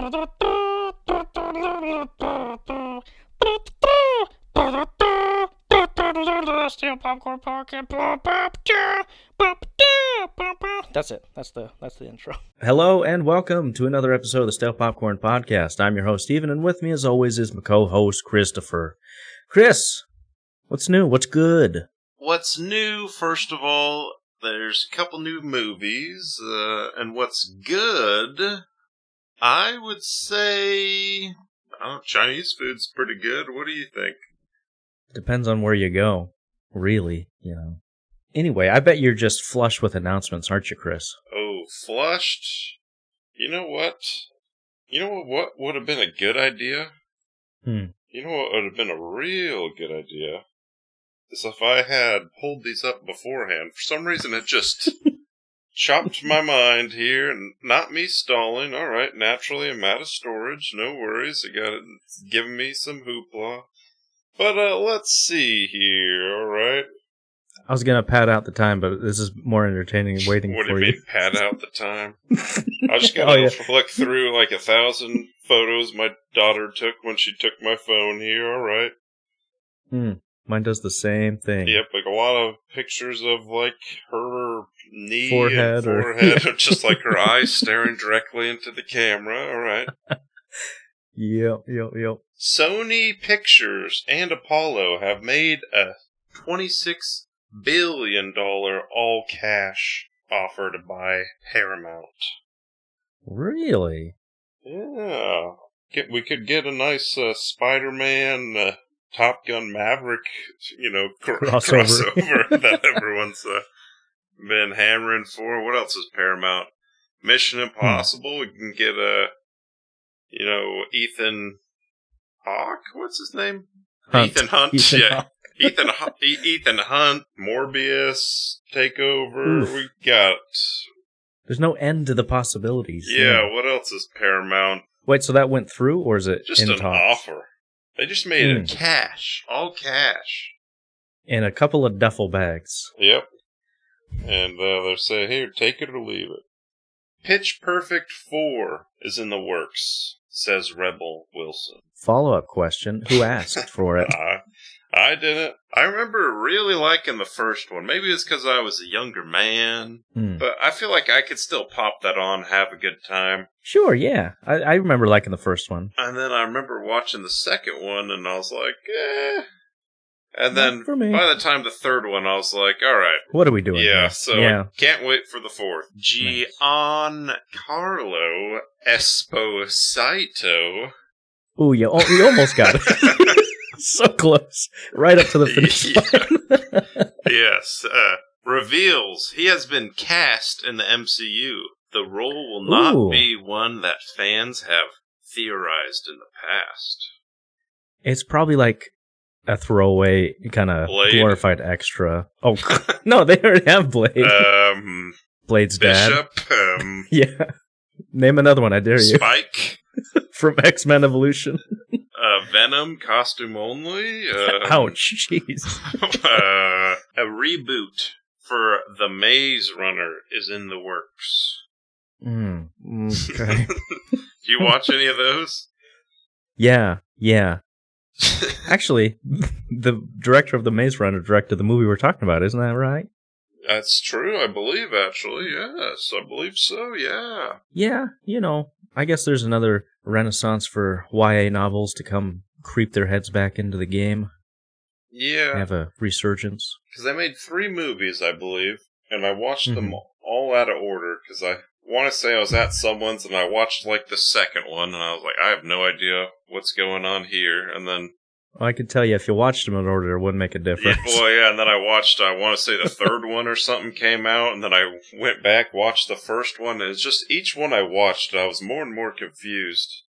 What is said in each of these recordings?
That's it. That's the intro. Hello and welcome to another episode of the Stale Popcorn Podcast. I'm your host, Steven, and with me as always is my co-host, Christopher. Chris, what's new? What's good? What's new, first of all, there's a couple new movies, and what's good, I would say, Chinese food's pretty good. What do you think? Depends on where you go, really, Anyway, I bet you're just flush with announcements, aren't you, Chris? Oh, flushed? You know what? What would have been a good idea? You know what would have been a real good idea? Is if I had pulled these up beforehand. For some reason, it just chopped my mind here, and not me stalling. All right, naturally, I'm out of storage. No worries. It's giving me some hoopla. But let's see here. All right. I was going to pad out the time, but this is more entertaining waiting for you. What do you mean, pad out the time? I was going to flick through like 1,000 photos my daughter took when she took my phone here. All right. Mine does the same thing. Yep, like a lot of pictures of like her knee forehead and forehead, or just like her eyes staring directly into the camera. All right. Yep. Sony Pictures and Apollo have made a $26 billion all-cash offer to buy Paramount. Really? Yeah. We could get a nice Spider-Man, Top Gun Maverick, crossover that everyone's been hammering for. What else is Paramount? Mission Impossible. We can get Ethan Hawke. What's his name? Ethan Hunt. Ethan Hunt. Morbius. Takeover. Oof. We got. There's no end to the possibilities. Yeah. What else is Paramount? Wait, so that went through, or is it just in an talks? offer? They just made it cash, all cash, in a couple of duffel bags. Yep. And they're saying, "Here, take it or leave it." Pitch Perfect 4 is in the works, says Rebel Wilson. Follow-up question: who asked for it? I didn't. I remember really liking the first one. Maybe it's because I was a younger man, but I feel like I could still pop that on, have a good time. Sure, yeah. I remember liking the first one. And then I remember watching the second one, and I was like, eh. And then by the time the third one, I was like, all right. What are we doing? Yeah, here? so I can't wait for the fourth. Giancarlo Esposito. Ooh, you almost got it. So close. Right up to the finish line. Yes. Reveals he has been cast in the MCU. The role will not be one that fans have theorized in the past. It's probably like a throwaway kind of glorified extra. Oh, no, they already have Blade. Blade's Bishop, dad. Yeah. Name another one, I dare you. Spike. From X-Men Evolution. Venom, costume only. Ouch, jeez. A reboot for The Maze Runner is in the works. Okay. Do you watch any of those? Yeah. Actually, the director of The Maze Runner directed the movie we're talking about, isn't that right? That's true, I believe, actually. Yes, I believe so, yeah. Yeah, I guess there's another renaissance for YA novels to come creep their heads back into the game. Yeah. Have a resurgence. Because they made 3 movies, I believe, and I watched them all out of order, because I want to say I was at someone's, and I watched, the second one, and I was like, I have no idea what's going on here, and then... Well, I could tell you if you watched them in order, it wouldn't make a difference. Yeah, and then I watched, I want to say the third one or something came out, and then I went back, watched the first one, and it's just each one I watched, I was more and more confused.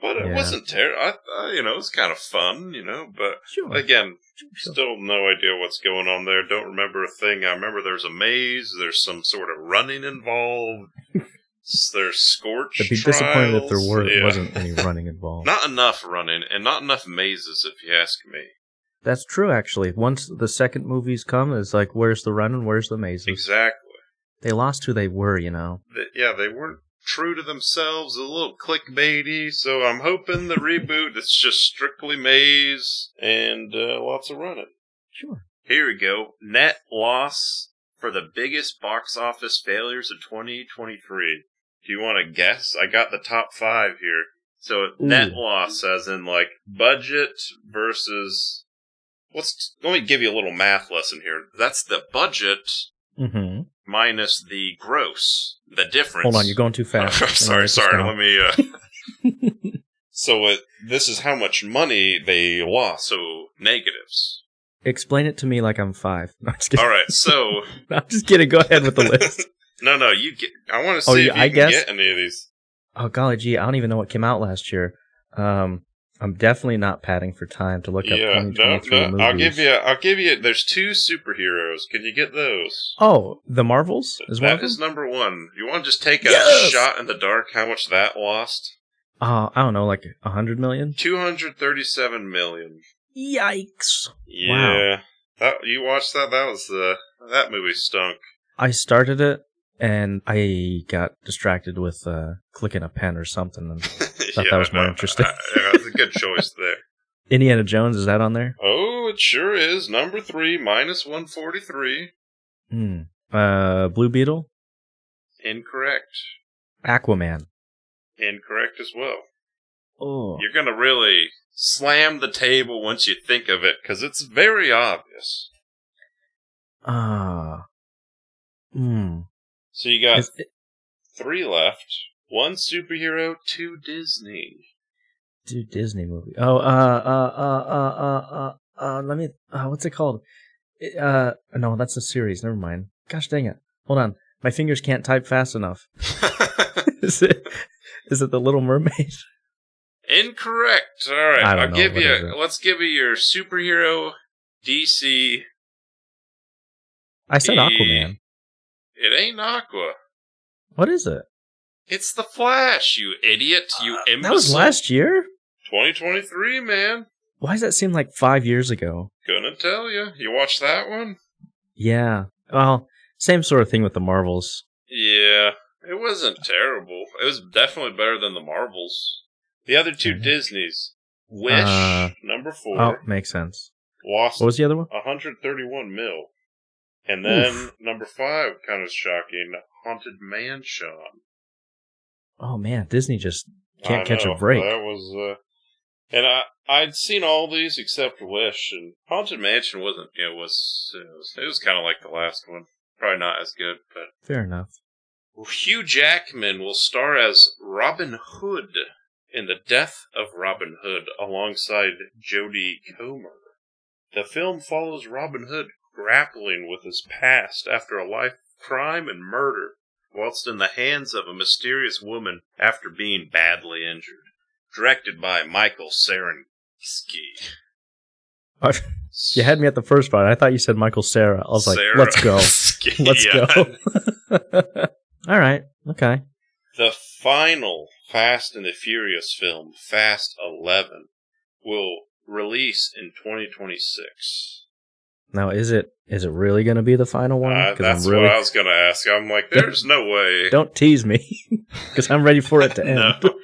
But it wasn't terrible. It was kind of fun, but again, still no idea what's going on there. Don't remember a thing. I remember there's a maze, there's some sort of running involved. There's Scorch I'd be disappointed if there wasn't any running involved. Not enough running, and not enough mazes, if you ask me. That's true, actually. Once the second movies come, it's like, where's the running, where's the mazes? Exactly. They lost who they were, They weren't true to themselves, a little clickbaity. So I'm hoping the reboot is just strictly maze and lots of running. Sure. Here we go. Net loss for the biggest box office failures of 2023. Do you want to guess? I got the top 5 here. So net loss, as in like budget versus. Let me give you a little math lesson here. That's the budget minus the gross. The difference. Hold on, you're going too fast. sorry. Let me. So this is how much money they lost. So negatives. Explain it to me like I'm 5. No, I'm just kidding. All right, so I'm just kidding. Go ahead with the list. No, you get. I want to see if you can get any of these. Oh golly gee, I don't even know what came out last year. I'm definitely not padding for time to look up 2023 movies. I'll give you. There's 2 superheroes. Can you get those? Oh, the Marvels is one of them? That is number 1. You want to just take a shot in the dark? How much that lost? I don't know, like 100 million. 237 million. Yikes! Yeah, wow. You watched that? That was that movie stunk. I started it and I got distracted with clicking a pen or something, and thought that was more interesting. That's a good choice there. Indiana Jones, is that on there? Oh, it sure is. Number 3, minus 143. Blue Beetle? Incorrect. Aquaman? Incorrect as well. Oh. You're going to really slam the table once you think of it, because it's very obvious. So you got 3 left. 1 superhero, 2 Disney. 2 Disney movie. Oh, let me, what's it called? No, that's a series. Never mind. Gosh dang it. Hold on. My fingers can't type fast enough. Is it The Little Mermaid? Incorrect. All right. Let's give you your superhero DC. I said Aquaman. It ain't Aqua. What is it? It's The Flash, you idiot. You imbecile. That was last year? 2023, man. Why does that seem like 5 years ago? Gonna tell you. You watched that one? Yeah. Well, same sort of thing with the Marvels. Yeah. It wasn't terrible. It was definitely better than the Marvels. The other 2 Disneys. Wish, number 4. Oh, makes sense. Lost. What was the other one? 131 mil. And then number 5, kind of shocking, Haunted Mansion. Oh man, Disney just can't catch a break. That was, and I'd seen all these except Wish, and Haunted Mansion wasn't. It was kind of like the last one. Probably not as good, but fair enough. Hugh Jackman will star as Robin Hood in The Death of Robin Hood alongside Jodie Comer. The film follows Robin Hood grappling with his past after a life of crime and murder, whilst in the hands of a mysterious woman after being badly injured. Directed by Michael Sarensky. You had me at the first part. I thought you said Michael Cera. I was like, let's go. Let's go. All right. Okay. The final Fast and the Furious film, Fast 11, will release in 2026. Now, is it really going to be the final one? That's what I was going to ask. I'm like, there's no way. Don't tease me, because I'm ready for it to end. No.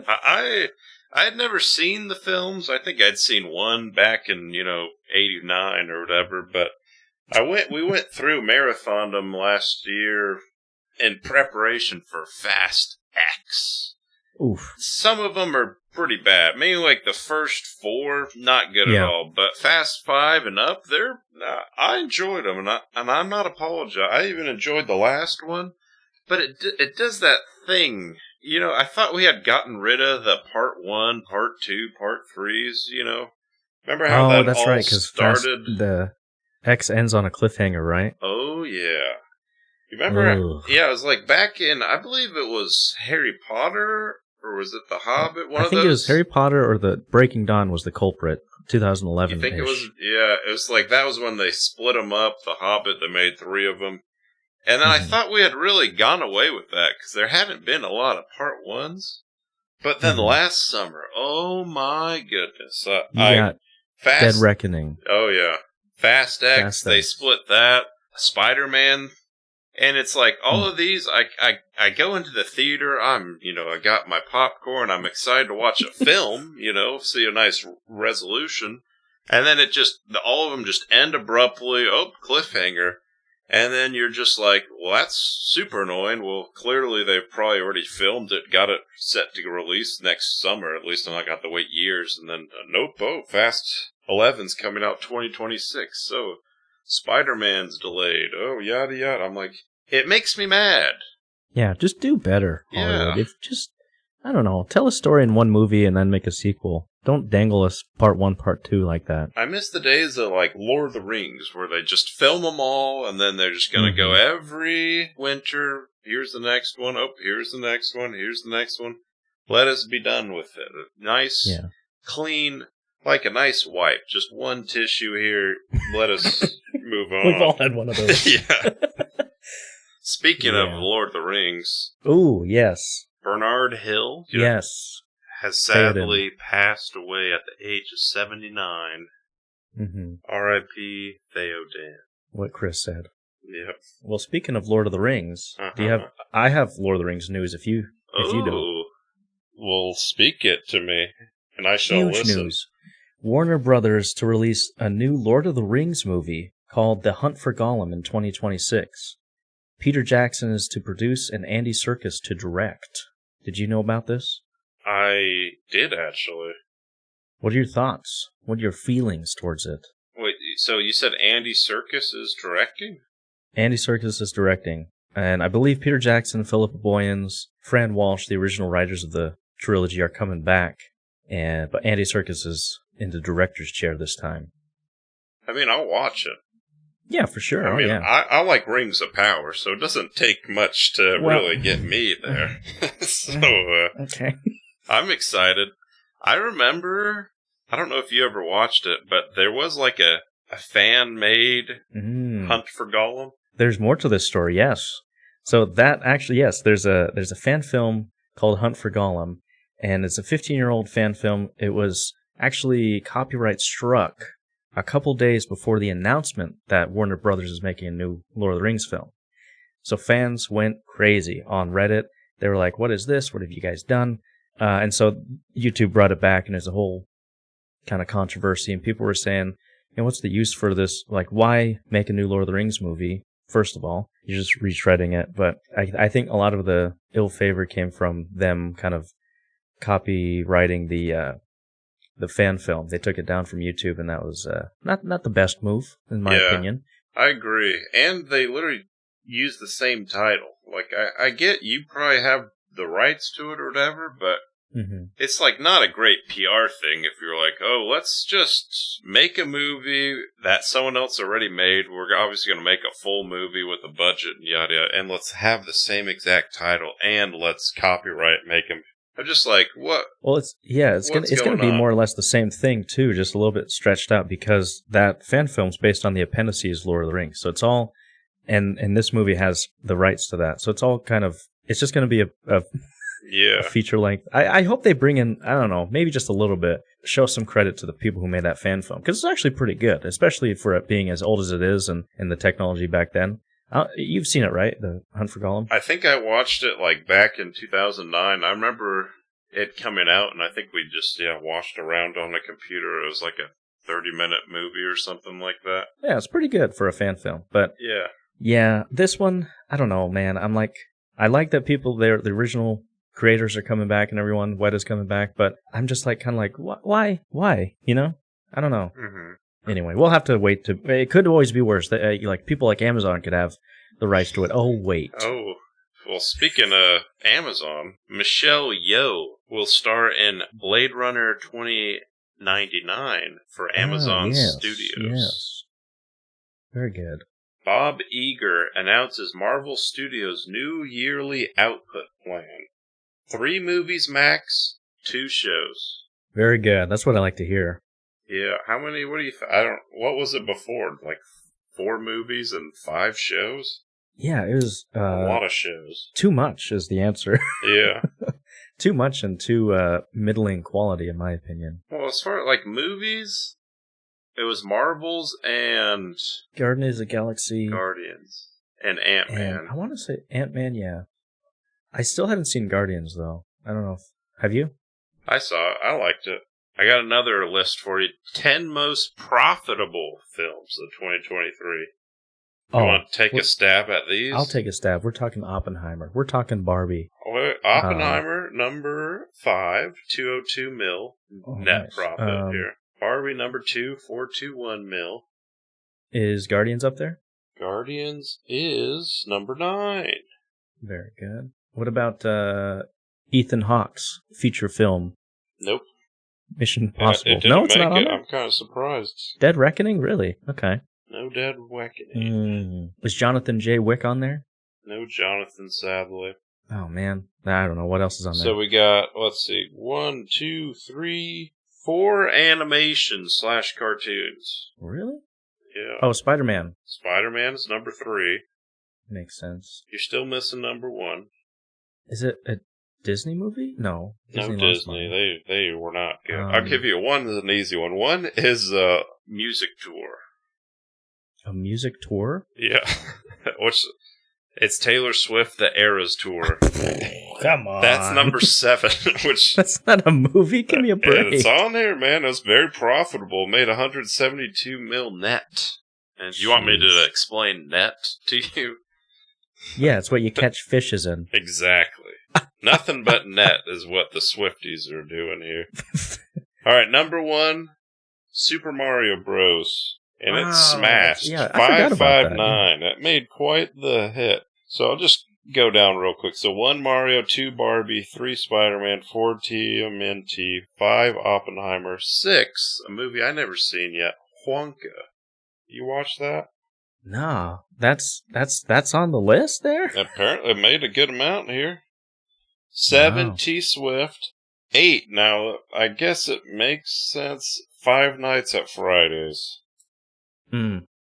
I had never seen the films. I think I'd seen one back in, 89 or whatever, but we went through marathon them last year in preparation for Fast X. Oof. Some of them are pretty bad. Maybe like the first 4, not good at all. But Fast 5 and up, I enjoyed them, and I'm not apologizing. I even enjoyed the last one, but it does that thing. I thought we had gotten rid of the part 1, part 2, part 3s. Remember how that that's all right, because the X ends on a cliffhanger, right? Oh yeah. You remember? Ugh. Yeah, it was like back in, I believe it was Harry Potter. Or was it The Hobbit? I think it was Harry Potter or the Breaking Dawn was the culprit. 2011. You think it was? Yeah, it was like that was when they split them up. The Hobbit, they made 3 of them, and then I thought we had really gone away with that because there hadn't been a lot of part 1s. But then last summer, oh my goodness, Dead Reckoning. Oh yeah, Fast X. They split that. Spider-Man And it's like, all of these, I go into the theater, I got my popcorn, I'm excited to watch a film, see a nice resolution. And then all of them just end abruptly, cliffhanger. And then you're just like, well, that's super annoying. Well, clearly they've probably already filmed it, got it set to release next summer. At least I'm not got to wait years. And then, nope, Fast 11's coming out 2026. So, Spider-Man's delayed. Oh, yada yada. I'm like, it makes me mad. Yeah, just do better, Hollywood. Yeah. I don't know, tell a story in one movie and then make a sequel. Don't dangle us part 1, part 2 like that. I miss the days of, like, Lord of the Rings, where they just film them all, and then they're just going to go every winter. Here's the next one. Oh, here's the next one. Here's the next one. Let us be done with it. Nice, clean, like a nice wipe. Just one tissue here. Let us move on. We've all had one of those. Yeah. Speaking of Lord of the Rings. Ooh, yes. Bernard Hill. Yes. Has sadly passed away at the age of 79. R.I.P. Theoden. What Chris said. Yep. Well, speaking of Lord of the Rings, do you have? I have Lord of the Rings news. If you don't, well, speak it to me, and I shall listen. News. Warner Brothers to release a new Lord of the Rings movie called The Hunt for Gollum in 2026. Peter Jackson is to produce and Andy Serkis to direct. Did you know about this? I did, actually. What are your thoughts? What are your feelings towards it? Wait, so you said Andy Serkis is directing? Andy Serkis is directing. And I believe Peter Jackson, Philippa Boyens, Fran Walsh, the original writers of the trilogy, are coming back. But Andy Serkis is in the director's chair this time. I mean, I'll watch it. Yeah, for sure. I mean, I like Rings of Power, so it doesn't take much to really get me there. Okay. I'm excited. I remember, I don't know if you ever watched it, but there was like a fan-made Hunt for Gollum. There's more to this story, yes. So that actually, yes, there's a fan film called Hunt for Gollum, and it's a 15-year-old fan film. It was actually copyright struck a couple days before the announcement that Warner Brothers is making a new Lord of the Rings film. So fans went crazy on Reddit. They were like, what is this? What have you guys done? And so YouTube brought it back, and there's a whole kind of controversy, and people were saying, what's the use for this? Like, why make a new Lord of the Rings movie? First of all, you're just retreading it. But I think a lot of the ill favor came from them kind of copywriting the fan film. They took it down from YouTube, and that was not the best move, in my opinion. I agree. And they literally used the same title. Like, I get you probably have the rights to it or whatever, but it's like not a great PR thing if you're like, oh, let's just make a movie that someone else already made. We're obviously going to make a full movie with a budget and yada yada, and let's have the same exact title, and let's copyright make them. I'm just like, what? Well, it's gonna be more or less the same thing too, just a little bit stretched out, because that fan film's based on the appendices Lord of the Rings. So it's all, and this movie has the rights to that. So it's all kind of, it's just going to be a feature length. I hope they bring in, I don't know, maybe just a little bit, show some credit to the people who made that fan film, because it's actually pretty good, especially for it being as old as it is and the technology back then. You've seen it, right? The Hunt for Gollum? I think I watched it like back in 2009. I remember it coming out, and I think we just watched around on the computer. It was like a 30-minute movie or something like that. Yeah, it's pretty good for a fan film. But yeah, this one, I don't know, man. I like that people there, the original creators are coming back and everyone, Weta's coming back, but I'm just like, kind of like, why? I don't know. Anyway, we'll have to wait it could always be worse. Like people like Amazon could have the rights to it. Oh, wait. Oh, well, speaking of Amazon, Michelle Yeoh will star in Blade Runner 2099 for Amazon Studios. Yes. Very good. Bob Iger announces Marvel Studios' new yearly output plan. 3 movies max, 2 shows. Very good. That's what I like to hear. Yeah, how many, what do you what was it before? Like 4 movies and 5 shows? Yeah, it was a lot of shows. Too much is the answer. Yeah. Too much and too middling quality, in my opinion. Well, as far as like movies, it was Marvels and Guardians of the Galaxy. Guardians. And Ant-Man. And I want to say Ant-Man, yeah. I still haven't seen Guardians, though. I don't know if... Have you? I saw it. I liked it. I got another list for you. 10 most profitable films of 2023. You want to take a stab at these? I'll take a stab. We're talking Oppenheimer. We're talking Barbie. Oh, wait, Oppenheimer, number 5, 202 mil net profit here. Barbie, number 2, 421 mil. Is Guardians up there? Guardians is number 9. Very good. What about Ethan Hawke's feature film? Nope. Mission Impossible. No, it's not on it. there? I'm kind of surprised. Dead Reckoning? Really? Okay. No Dead Reckoning. Is Jonathan J. Wick on there? No Jonathan, sadly. Oh, man. I don't know. What else is on there? So we got, let's see, 1, 2, 3, 4 animation/cartoons. Really? Yeah. Oh, Spider-Man. Spider-Man is number 3. Makes sense. You're still missing number 1. Is it a Disney movie? No. No Disney. They were not good. I'll give you one as an easy one. One is a music tour. A music tour? Yeah. It's Taylor Swift, The Eras Tour. Come on. That's number 7. Which That's not a movie. Give me a break. It's on there, man. It was very profitable. Made 172 mil net. And you want me to explain net to you? Yeah, it's what you catch fishes in. Exactly. Nothing but net is what the Swifties are doing here. All right, number 1, Super Mario Bros. And it smashed. Yeah, I forgot about that. That made quite the hit. So I'll just go down real quick. So 1 Mario, 2 Barbie, 3 Spider-Man, 4 TMNT, 5 Oppenheimer, 6, a movie I never seen yet, Wonka. You watch that? No, that's on the list there? Apparently it made a good amount here. 7 T-Swift, 8. Now, I guess it makes sense. 5 Nights at Fridays.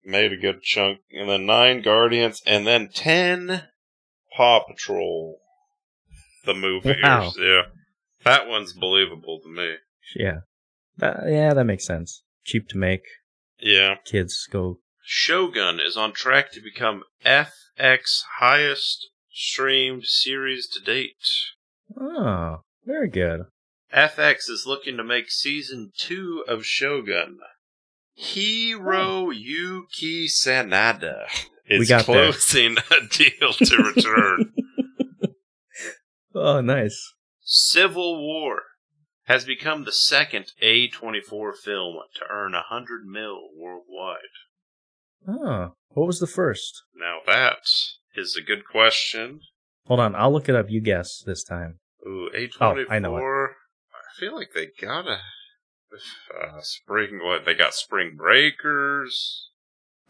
Made a good chunk. And then 9 Guardians. And then 10 Paw Patrol. The movie. Wow. Yeah. That one's believable to me. Yeah. That makes sense. Cheap to make. Yeah. Kids go. Shogun is on track to become FX highest streamed series to date. Oh, very good. FX is looking to make season 2 of Shogun. Yuki Sanada is closing a deal to return. Oh, nice. Civil War has become the second A24 film to earn 100 mil worldwide. Oh, what was the first? Now that is a good question. Hold on, I'll look it up. You guess this time. Ooh, A24. Oh, I know it. I feel like they got a spring. What they got? Spring Breakers.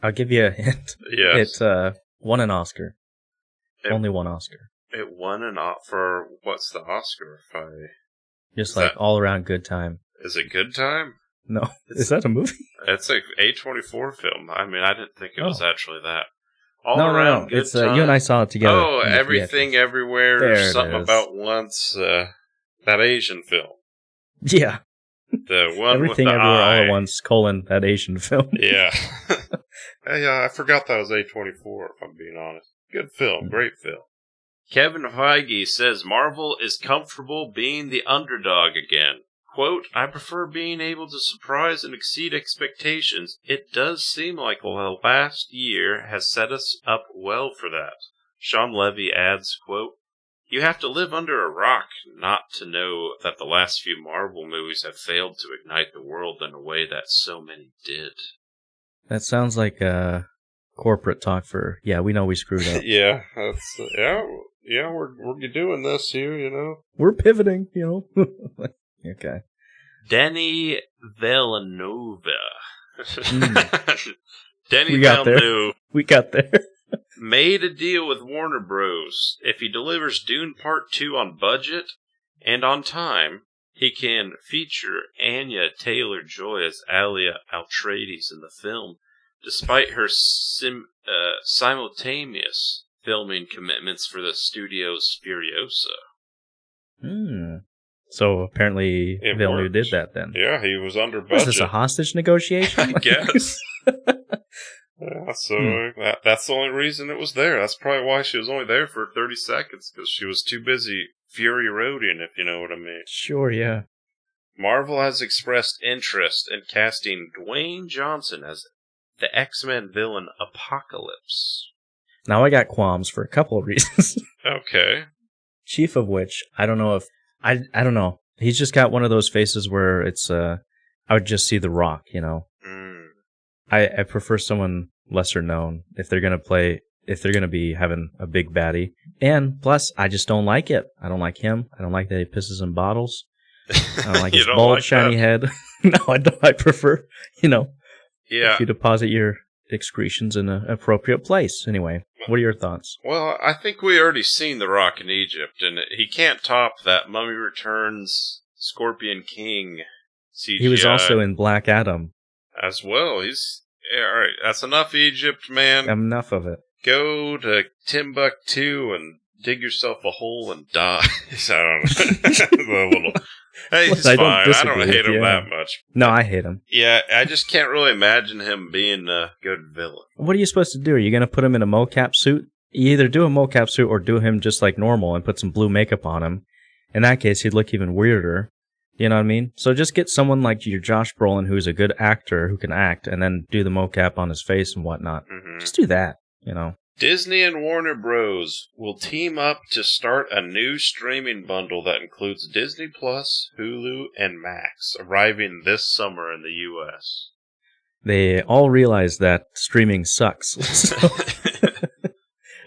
I'll give you a hint. Yes, it won an Oscar. Only one Oscar. It won an for what's the Oscar? Just like all around good time. Is it Good Time? No, is that a movie? It's an A24 film. I mean, I didn't think it was actually that. All around good time. You and I saw it together. Oh, Everything Everywhere. Something about once. That Asian film. Yeah. The one Everything with the Everywhere eye. All at Once, that Asian film. Yeah. Yeah, I forgot that was A24, if I'm being honest. Good film. Great film. Kevin Feige says Marvel is comfortable being the underdog again. Quote, I prefer being able to surprise and exceed expectations. It does seem like the last year has set us up well for that. Sean Levy adds, quote, you have to live under a rock not to know that the last few Marvel movies have failed to ignite the world in a way that so many did. That sounds like corporate talk for, we know we screwed up. Yeah, that's, we're doing this here, you know. We're pivoting, you know. Okay. Denis Villeneuve. Denis Villeneuve. We got there. Made a deal with Warner Bros. If he delivers Dune Part 2 on budget and on time, he can feature Anya Taylor-Joy as Alia Atreides in the film, despite her simultaneous filming commitments for the studio's Furiosa. So apparently Villeneuve did that then. Yeah, he was under budget. Was this a hostage negotiation? I guess. Yeah, so that's the only reason it was there. That's probably why she was only there for 30 seconds, because she was too busy Fury Roading, if you know what I mean. Sure, yeah. Marvel has expressed interest in casting Dwayne Johnson as the X-Men villain Apocalypse. Now I got qualms for a couple of reasons. Okay. Chief of which, I don't know if... I don't know. He's just got one of those faces where it's... I would just see The Rock, you know? I prefer someone lesser known if they're going to be having a big baddie. And plus, I just don't like it. I don't like him. I don't like that he pisses in bottles. I don't like his bald, shiny head. No, I don't. I prefer, if you deposit your excretions in an appropriate place. Anyway, what are your thoughts? Well, I think we already seen The Rock in Egypt, and he can't top that Mummy Returns Scorpion King CGI. He was also in Black Adam. As well. All right, that's enough Egypt, man. Enough of it. Go to Timbuktu and dig yourself a hole and die. I don't know. Hey, he's fine. I don't hate him that much. No, I hate him. Yeah, I just can't really imagine him being a good villain. What are you supposed to do? Are you going to put him in a mocap suit? You either do a mocap suit or do him just like normal and put some blue makeup on him. In that case, he'd look even weirder. You know what I mean? So just get someone like your Josh Brolin, who's a good actor, who can act, and then do the mocap on his face and whatnot. Mm-hmm. Just do that, Disney and Warner Bros. Will team up to start a new streaming bundle that includes Disney Plus, Hulu, and Max, arriving this summer in the U.S. They all realize that streaming sucks. So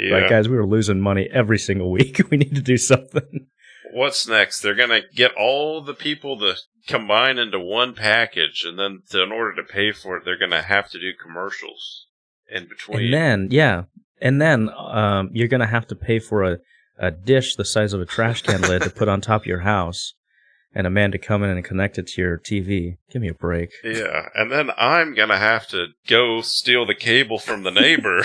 Right, guys, we were losing money every single week. We need to do something. What's next? They're going to get all the people to combine into one package, and then in order to pay for it, they're going to have to do commercials in between. And then you're going to have to pay for a dish the size of a trash can lid to put on top of your house, and a man to come in and connect it to your TV. Give me a break. Yeah, and then I'm going to have to go steal the cable from the neighbor.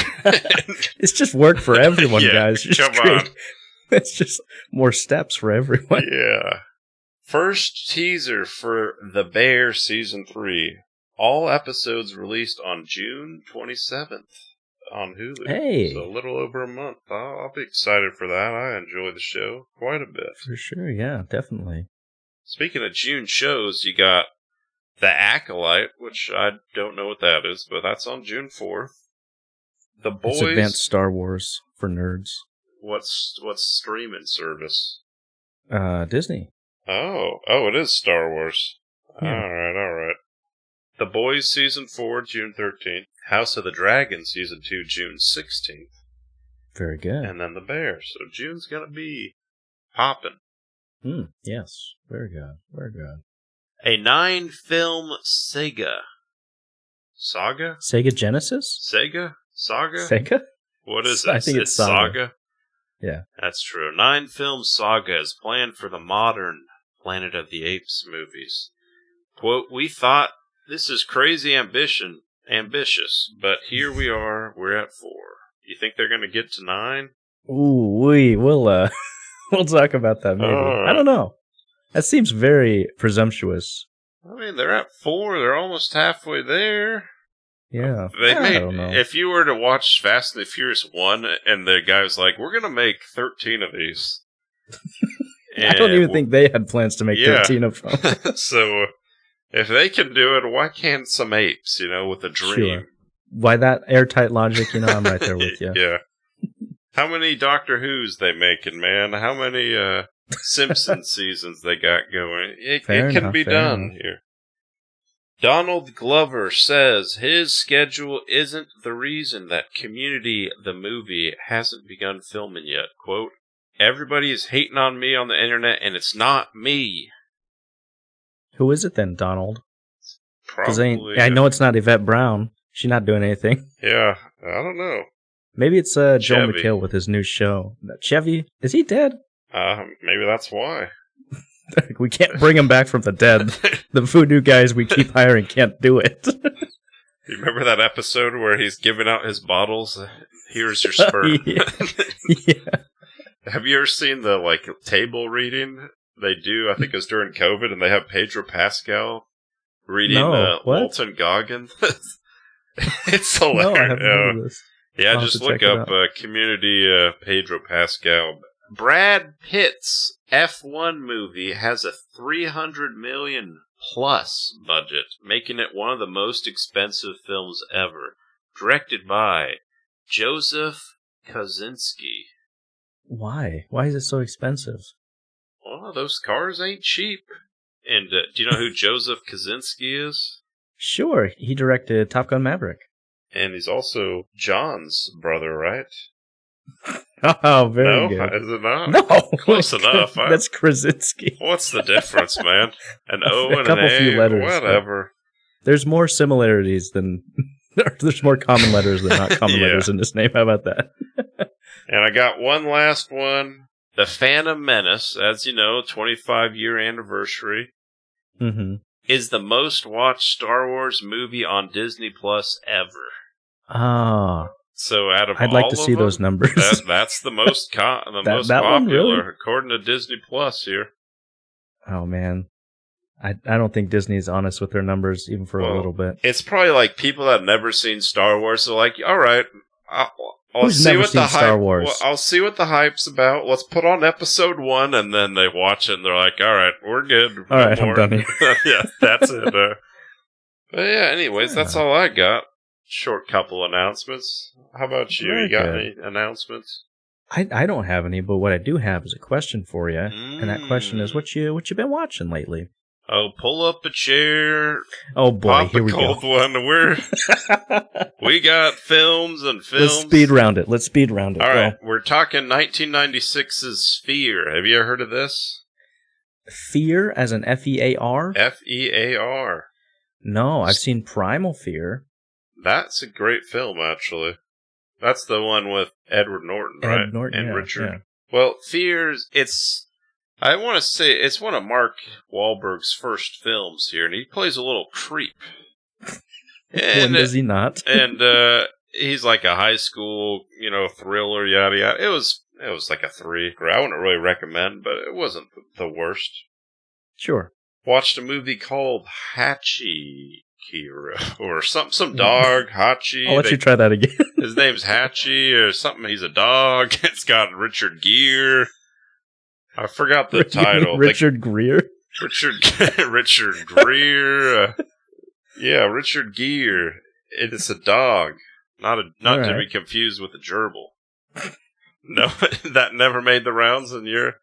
It's just work for everyone, guys. Come on. It's just more steps for everyone. Yeah. First teaser for The Bear Season 3. All episodes released on June 27th on Hulu. Hey. So a little over a month. I'll be excited for that. I enjoy the show quite a bit. For sure, yeah, definitely. Speaking of June shows, you got The Acolyte, which I don't know what that is, but that's on June 4th. The Boys... It's advanced Star Wars for nerds. What's streaming service? Disney. Oh, it is Star Wars. Yeah. All right. The Boys Season 4, June 13th. House of the Dragon Season 2, June 16th. Very good. And then The Bear. So June's gonna be popping. Yes. Very good. Very good. A 9-film Saga. Saga? Sega Genesis? Saga? Sega? What is it? I think it's Saga. Yeah. That's true. 9-film saga is planned for the modern Planet of the Apes movies. Quote, "We thought this is crazy ambitious, but here we are, we're at 4. You think they're going to get to 9? Ooh, we'll talk about that maybe. I don't know. That seems very presumptuous. I mean, they're at 4. They're almost halfway there. Yeah. I don't know. If you were to watch Fast and the Furious 1 and the guy was like, we're going to make 13 of these. I don't even think they had plans to make 13 of them. So, if they can do it, why can't some apes, with a dream? Sure. Why that airtight logic, I'm right there with you. Yeah. How many Doctor Who's they making, man? How many Simpsons seasons they got going? It can be done here. Donald Glover says his schedule isn't the reason that Community, the movie, hasn't begun filming yet. Quote, "Everybody is hating on me on the internet, and it's not me." Who is it then, Donald? Probably. I know it's not Yvette Brown. She's not doing anything. Yeah, I don't know. Maybe it's Joel McHale with his new show. Chevy, is he dead? Maybe that's why. We can't bring him back from the dead. The voodoo guys we keep hiring can't do it. You remember that episode where he's giving out his bottles? Here's your sperm. Yeah. Have you ever seen the table reading they do? I think it was during COVID, and they have Pedro Pascal reading Molten Goggin. It's hilarious. No, I haven't heard of this. Yeah, I'll just have to look check it up out. Community Pedro Pascal. Brad Pitt's F1 movie has a $300 million plus budget, making it one of the most expensive films ever. Directed by Joseph Kosinski. Why? Why is it so expensive? Well, those cars ain't cheap. And do you know who Joseph Kosinski is? Sure, he directed Top Gun Maverick. And he's also John's brother, right? Oh, very No? good. Is it not? No, Close enough. That's Krasinski. What's the difference, man? An O and couple an A, few letters, whatever. There's more similarities than... There's more common letters than not common Yeah. letters in his name. How about that? And I got one last one. The Phantom Menace, as you know, 25-year anniversary, Mm-hmm. is the most watched Star Wars movie on Disney Plus ever. Ah, So out of I'd all like to of see them, those numbers. that's the most most that one, popular, really? according to Disney Plus here. Oh man, I don't think Disney's honest with their numbers even for a little bit. It's probably like people that have never seen Star Wars are like, all right, I'll Who's see never what seen the Star hype. Wars? Well, I'll see what the hype's about. Let's put on episode 1, and then they watch it, and they're like, all right, we're good. All right, I'm done here. Yeah, that's it. But yeah, anyways, that's all I got. Short couple announcements. How about you? Very You got good. any announcements? I don't have any, but what I do have is a question for you, and that question is what you been watching lately? Oh, pull up a chair. Oh boy, Pop here a we cold go. one. We got films and films. Let's speed round it. All right, we're talking 1996's Sphere. Have you ever heard of this? Fear as an F-E-A-R? F-E-A-R. No, I've seen Primal Fear. That's a great film, actually. That's the one with Edward Norton, right? Ed Norton, And yeah, Richard. yeah. Well, Fears, I want to say, it's one of Mark Wahlberg's first films here, and he plays a little creep. When does he not? And he's like a high school, thriller, yada yada. It was like a 3. I wouldn't really recommend, but it wasn't the worst. Sure. Watched a movie called Hachi Kira, or some dog, Hachi. I'll let you try that again. His name's Hachi or something. He's a dog. It's got Richard Gere. I forgot the title. Richard Gere? Richard Greer. Yeah, Richard Gere. It's a dog. Not to be confused with a gerbil. No, that never made the rounds in your...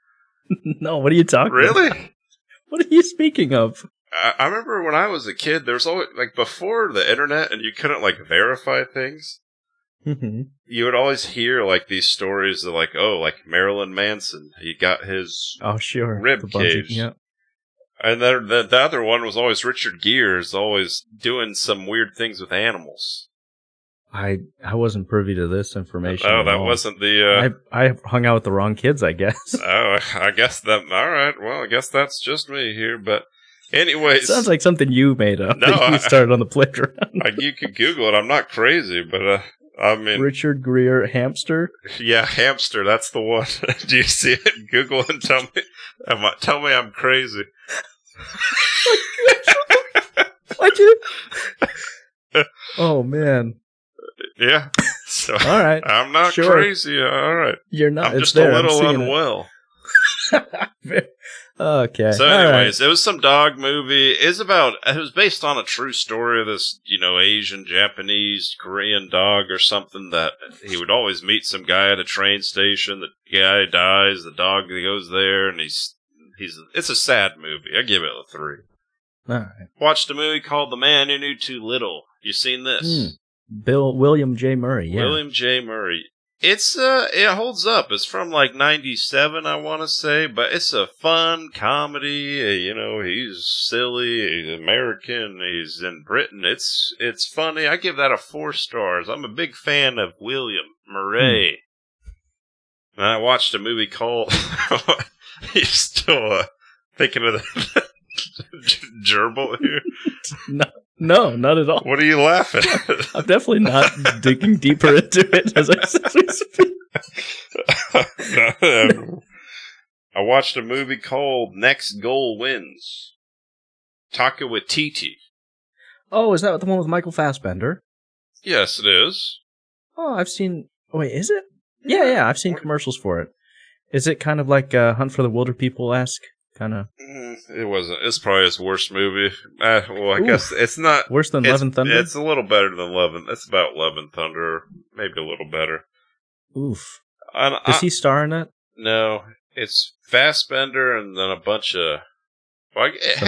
No, what are you talking about? Really? What are you speaking of? I remember when I was a kid, there was always, like, before the internet and you couldn't, like, verify things, Mm-hmm. you would always hear, like, these stories of, like, oh, like, Marilyn Manson, he got his rib cage. Yeah. And then the other one was always Richard Gere's always doing some weird things with animals. I wasn't privy to this information. Oh, at that all. wasn't the... I hung out with the wrong kids, I guess. Oh, I guess that... All right, well, I guess that's just me here, but... Anyways... Sounds like something you made up. No, that you started on the playground. You can Google it. I'm not crazy, but... I mean... Richard Gere hamster? Yeah, hamster, that's the one. Do you see it? Google and tell me I'm crazy. Why'd you? Oh, man. Yeah. So, all right. I'm not crazy. All right. You're not. I'm just a little unwell. Okay. So, anyways, it was some dog movie. It was based on a true story of this, Asian, Japanese, Korean dog or something that he would always meet some guy at a train station. The guy dies. The dog goes there, and it's a sad movie. I give it a 3. All right. Watched a movie called The Man Who Knew Too Little. You seen this? William J. Murray. Yeah. William J. Murray. It holds up. It's from like 97, I want to say, but it's a fun comedy. He's silly. He's American. He's in Britain. It's funny. I give that a 4 stars. I'm a big fan of William Murray. And I watched a movie called. He's still thinking of the gerbil here. No, not at all. What are you laughing at? I'm definitely not digging deeper into it as we speak. I watched a movie called Next Goal Wins. Taka Waititi. Oh, is that the one with Michael Fassbender? Yes, it is. Oh, I've seen... Wait, is it? Yeah, I've seen commercials for it. Is it kind of like Hunt for the Wilder People-esque? Kind of... It wasn't. It's probably his worst movie. Well, I guess it's not... Worse than Love and Thunder? It's a little better than Love and... It's about Love and Thunder. Maybe a little better. Oof. Does he star in it? No. It's Fassbender and then a bunch of... Well, it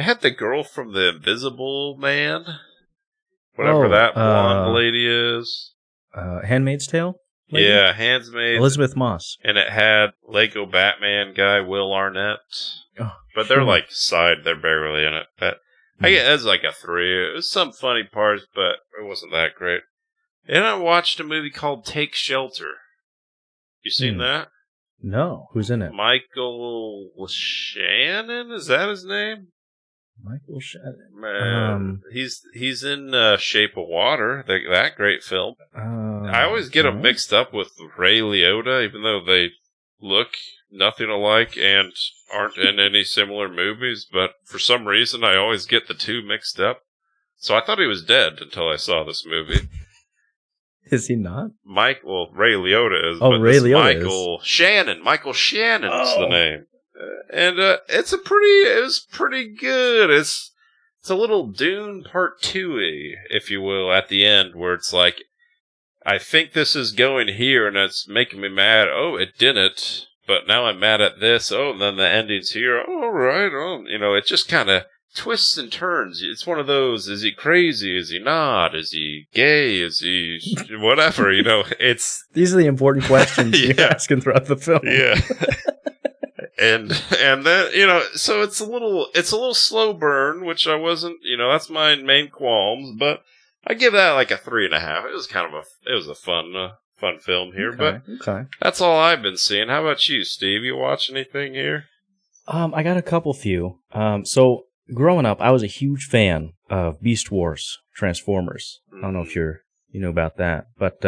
had the girl from The Invisible Man. Whatever that blonde lady is. Handmaid's Tale? Lady? Yeah, Handmaid's. Elizabeth Moss. And it had Lego Batman guy, Will Arnett. Oh, but they're like they're barely in it. But I guess that's like a 3. It was some funny parts, but it wasn't that great. And I watched a movie called Take Shelter. You seen that? No. Who's in it? Michael Shannon? Is that his name? Michael Shannon. Man, he's in Shape of Water, that great film. I always get them mixed up with Ray Liotta, even though they look nothing alike and aren't in any similar movies. But for some reason, I always get the two mixed up. So I thought he was dead until I saw this movie. Is he not? Ray Liotta is. Oh, but Ray Liotta Michael Shannon. Michael Shannon's the name. And it was pretty good. It's a little Dune Part 2-y, if you will, at the end, where it's like, I think this is going here, and it's making me mad. Oh, it didn't, but now I'm mad at this. Oh, and then the ending's here. Oh, all right. Oh, it just kind of twists and turns. It's one of those, is he crazy? Is he not? Is he gay? Is he whatever? These are the important questions you're asking throughout the film. Yeah. And then, so it's a little slow burn, which I wasn't, that's my main qualms, but I give that like a 3.5. It was it was a fun film here, but that's all I've been seeing. How about you, Steve? You watch anything here? I got a few. So growing up, I was a huge fan of Beast Wars, Transformers. I don't know if you know about that, but,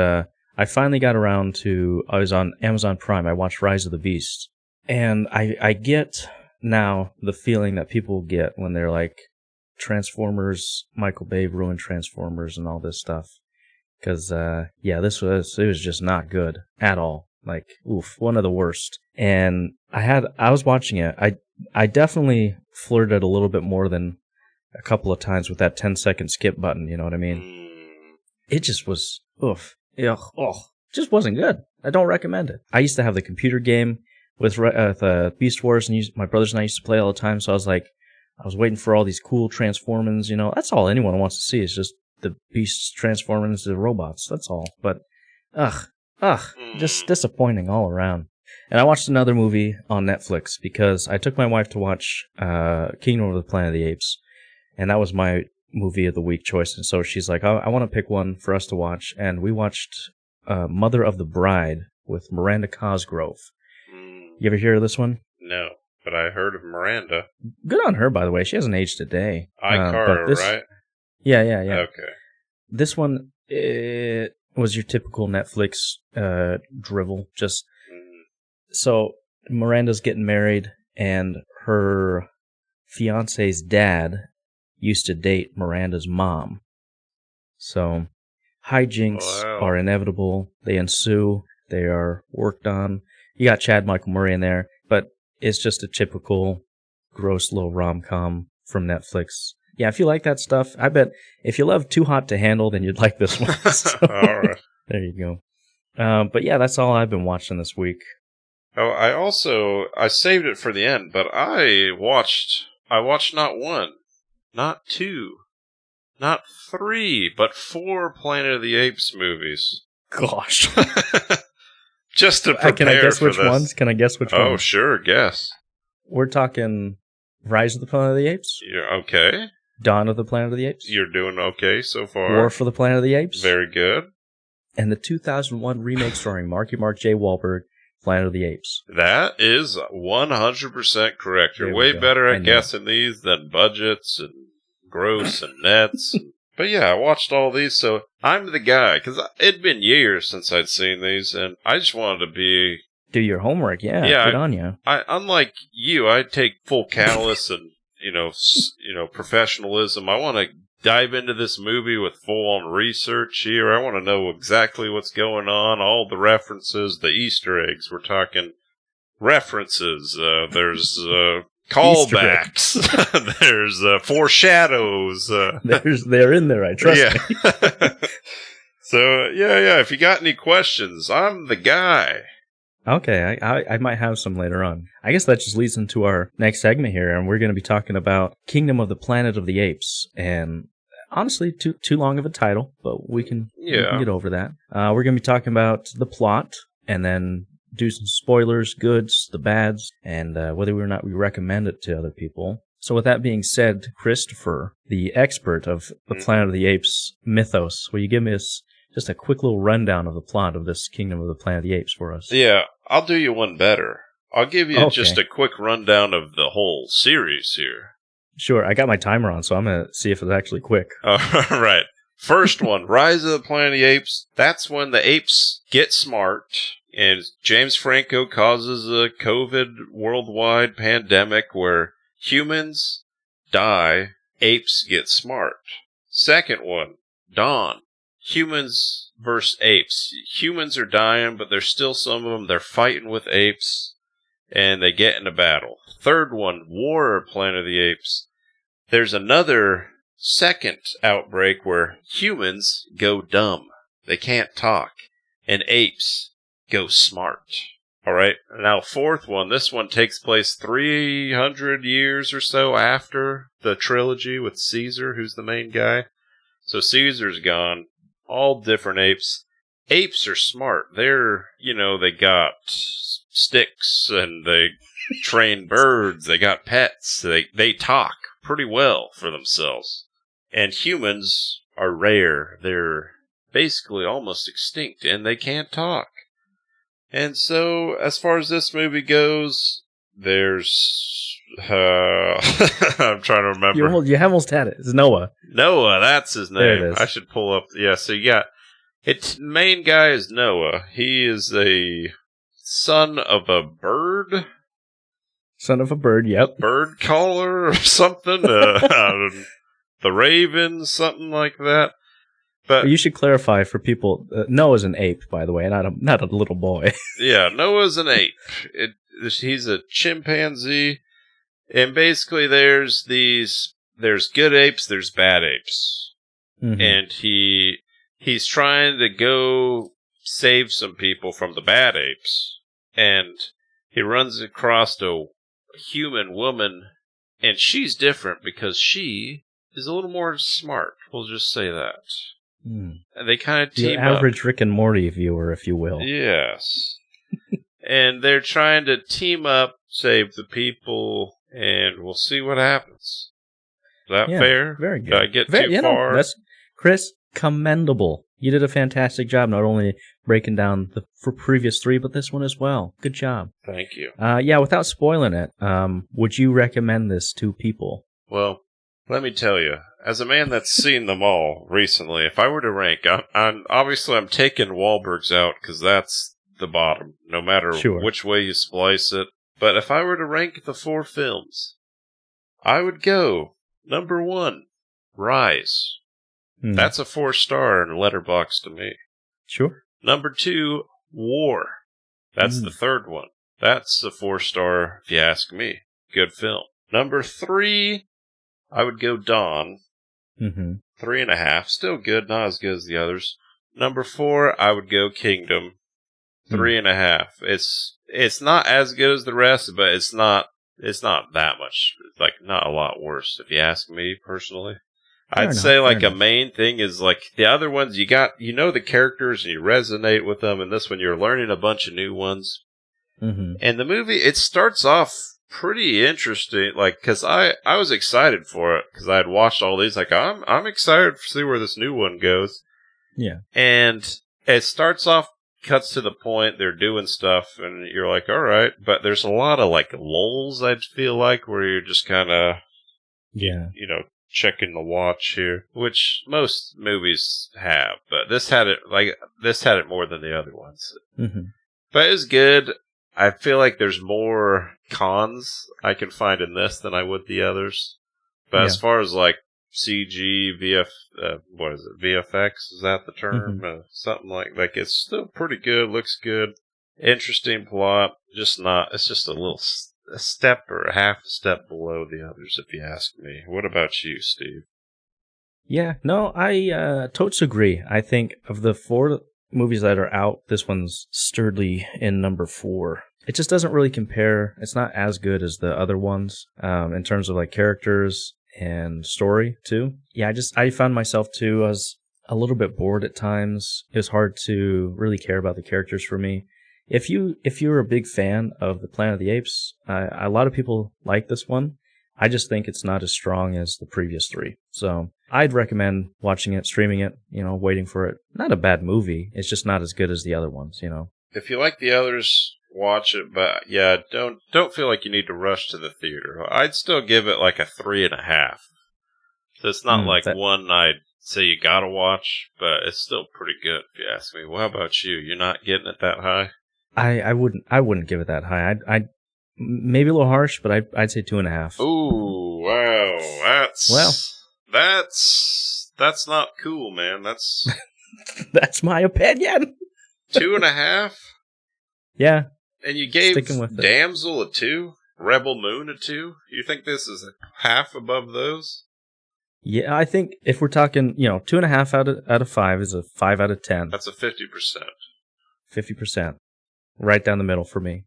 I finally got around to, I was on Amazon Prime. I watched Rise of the Beasts. And I get now the feeling that people get when they're like, Transformers, Michael Bay ruined Transformers and all this stuff. Because, it was just not good at all. Like, one of the worst. And I was watching it. I definitely flirted a little bit more than a couple of times with that 10-second skip button, you know what I mean? It just was, just wasn't good. I don't recommend it. I used to have the computer game with Beast Wars, and my brothers and I used to play all the time, so I was waiting for all these cool Transformers, that's all anyone wants to see is just the Beasts transforming into robots, that's all. But, just disappointing all around. And I watched another movie on Netflix, because I took my wife to watch Kingdom of the Planet of the Apes, and that was my movie of the week choice, and so she's like, I want to pick one for us to watch, and we watched Mother of the Bride with Miranda Cosgrove. You ever hear of this one? No, but I heard of Miranda. Good on her, by the way. She hasn't aged a day. iCarter, right? Yeah. Okay. This one, it was your typical Netflix drivel. So Miranda's getting married, and her fiance's dad used to date Miranda's mom. So hijinks are inevitable. They ensue. They are worked on. You got Chad Michael Murray in there, but it's just a typical gross little rom-com from Netflix. Yeah, if you like that stuff, I bet if you love Too Hot to Handle, then you'd like this one. So, all right. There you go. But yeah, that's all I've been watching this week. Oh, I saved it for the end, but I watched not 1, not 2, not 3, but 4 Planet of the Apes movies. Gosh. Just to prepare Can I guess which for this. ones? Can I guess which ones? Oh, sure, guess. We're talking Rise of the Planet of the Apes? Yeah, okay. Dawn of the Planet of the Apes? You're doing okay so far. War for the Planet of the Apes? Very good. And the 2001 remake starring Marky Mark J. Wahlberg, Planet of the Apes. That is 100% correct. You're way better at guessing these than budgets and gross and nets. But yeah, I watched all these, so I'm the guy, because it'd been years since I'd seen these, and I just wanted to be... Do your homework, yeah good on you. Unlike you, I take full callous and, professionalism. I want to dive into this movie with full-on research here. I want to know exactly what's going on, all the references, the Easter eggs. We're talking references. There's callbacks. There's foreshadows. They're in there, I trust me. So, yeah, if you got any questions, I'm the guy. Okay, I might have some later on. I guess that just leads into our next segment here, and we're going to be talking about Kingdom of the Planet of the Apes. And honestly, too long of a title, but we can get over that. We're going to be talking about the plot, and then do some spoilers, goods, the bads, and whether or not we recommend it to other people. So with that being said, Christopher, the expert of the Planet of the Apes mythos, will you give me just a quick little rundown of the plot of this Kingdom of the Planet of the Apes for us? Yeah, I'll do you one better. I'll give you just a quick rundown of the whole series here. Sure, I got my timer on, so I'm going to see if it's actually quick. All right. First one, Rise of the Planet of the Apes. That's when the apes get smart, and James Franco causes a COVID worldwide pandemic where humans die, apes get smart. Second one, Dawn. Humans versus apes. Humans are dying, but there's still some of them. They're fighting with apes, and they get in a battle. Third one, War of Planet of the Apes. There's another second outbreak where humans go dumb. They can't talk. And apes go smart. Alright, now fourth one. This one takes place 300 years or so after the trilogy with Caesar, who's the main guy. So Caesar's gone. All different apes. Apes are smart. They're, they got sticks and they train birds. They got pets. They talk pretty well for themselves. And humans are rare. They're basically almost extinct and they can't talk. And so, as far as this movie goes, there's I'm trying to remember. You almost had it. It's Noah. Noah, that's his name. There it is. I should pull up. Yeah, so you got main guy is Noah. He is a son of a bird. Son of a bird, yep. Bird caller or something. The Raven, something like that. But you should clarify for people. Noah's an ape, by the way, not a little boy. Yeah, Noah's an ape. He's a chimpanzee. And basically there's good apes, there's bad apes. Mm-hmm. And he's trying to go save some people from the bad apes. And he runs across a human woman, and she's different because she is a little more smart. We'll just say that. And they kind of team up. The average Rick and Morty viewer, if you will. Yes. And they're trying to team up, save the people, and we'll see what happens. Is that fair? Very good. Did I get too far? That's, Chris, commendable. You did a fantastic job, not only breaking down the previous three, but this one as well. Good job. Thank you. Without spoiling it, would you recommend this to people? Well, let me tell you, as a man that's seen them all recently, if I were to rank, I'm taking Wahlberg's out because that's the bottom, no matter which way you splice it. But if I were to rank the four films, I would go number 1, Rise. That's a 4-star in Letterboxd to me. Sure. Number 2, War. That's the third one. That's a 4-star, if you ask me. Good film. Number 3, I would go Dawn. 3.5. Still good, not as good as the others. Number 4, I would go Kingdom. 3.5. It's not as good as the rest, but it's not that much. Like, not a lot worse, if you ask me personally. I'd say a main thing is like the other ones you know the characters and you resonate with them, and this one you're learning a bunch of new ones. And the movie, it starts off pretty interesting, because I was excited for it because I had watched all these. I'm excited to see where this new one goes. Yeah, and it starts off, cuts to the point, they're doing stuff, and you're like, all right, but there's a lot of lulls. I'd feel like where you're just kind of checking the watch here, which most movies have, but this had it more than the other ones. But it's good. I feel like there's more cons I can find in this than I would the others. But as far as CG, what is it, VFX, is that the term? Something like it's still pretty good, looks good, interesting plot, it's just a step or a half a step below the others, if you ask me. What about you, Steve? Yeah, no, I totes agree. I think of the 4 movies that are out, this one's sturdily in number 4. It just doesn't really compare. It's not as good as the other ones in terms of like characters and story too. Yeah, I found myself too. I was a little bit bored at times. It was hard to really care about the characters for me. If you're a big fan of the Planet of the Apes, a lot of people like this one. I just think it's not as strong as the previous 3. So I'd recommend watching it, streaming it, waiting for it. Not a bad movie. It's just not as good as the other ones, If you like the others, watch it, but yeah, don't feel like you need to rush to the theater. I'd still give it like a 3.5. So it's not one I'd say you gotta watch, but it's still pretty good if you ask me. Well, how about you? You're not getting it that high? I wouldn't give it that high. I'd maybe a little harsh, but I'd say 2.5. Ooh, wow, that's not cool, man. That's that's my opinion. 2.5. Yeah. And you gave Damsel a 2, Rebel Moon a 2. You think this is half above those? Yeah, I think if we're talking, 2.5 out of 5 is a 5 out of 10. That's a 50%. 50%, right down the middle for me.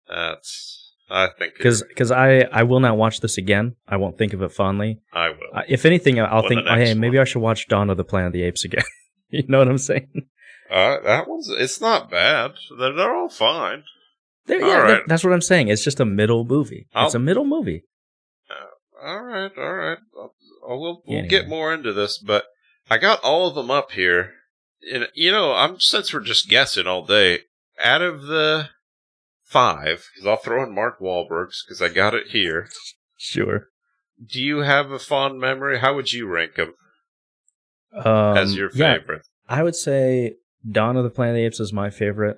I think because I will not watch this again. I won't think of it fondly. I will. If anything, I'll think, hey, maybe I should watch Dawn of the Planet of the Apes again. You know what I'm saying? It's not bad. They're all fine. Right. That's what I'm saying. It's just a middle movie. It's a middle movie. All right. We'll get more into this, but I got all of them up here. And, since we're just guessing all day, out of the 5, because I'll throw in Mark Wahlberg's, because I got it here. Sure. Do you have a fond memory? How would you rank them as your favorite? I would say Dawn of the Planet of the Apes is my favorite,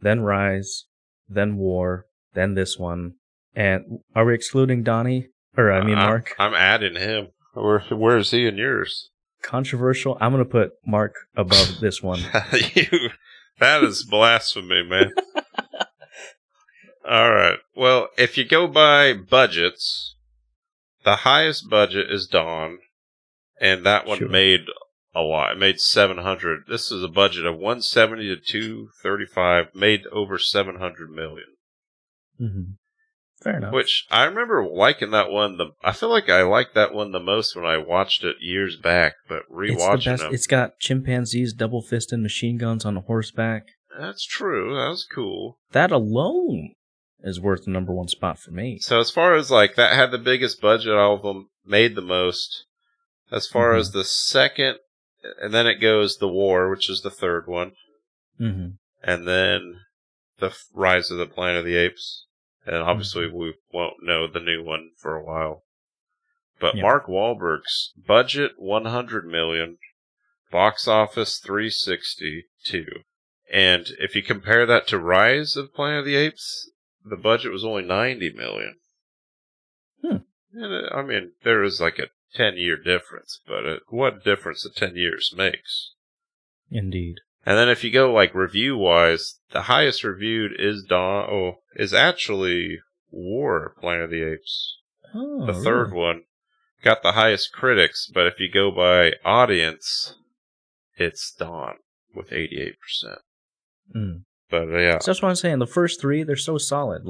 then Rise, then War, then this one. And are we excluding Donnie? Mark? I'm adding him. Where is he in yours? Controversial. I'm going to put Mark above this one. That is blasphemy, man. All right. Well, if you go by budgets, the highest budget is Dawn, and that one made a lot. It made 700. This is a budget of 170 to 235, made over 700 million. Mm-hmm. Fair enough. Which I remember liking that one. I feel like I liked that one the most when I watched it years back, but rewatching them. It's got chimpanzees double-fisting machine guns on a horseback. That's true. That was cool. That alone is worth the number 1 spot for me. So as far as that had the biggest budget, all of them made the most. As far as the second, and then it goes The War, which is the third one. Mm-hmm. And then the Rise of the Planet of the Apes. And obviously we won't know the new one for a while. But Mark Wahlberg's budget, $100 million. Box office, $362. And if you compare that to Rise of Planet of the Apes, the budget was only $90 million. And there is a 10-year difference, but what difference 10 years makes. Indeed. And then if you go review-wise, the highest reviewed is actually War, Planet of the Apes. Oh, the third one got the highest critics, but if you go by audience, it's Dawn with 88%. But yeah. So that's what I'm saying. The first 3, they're so solid.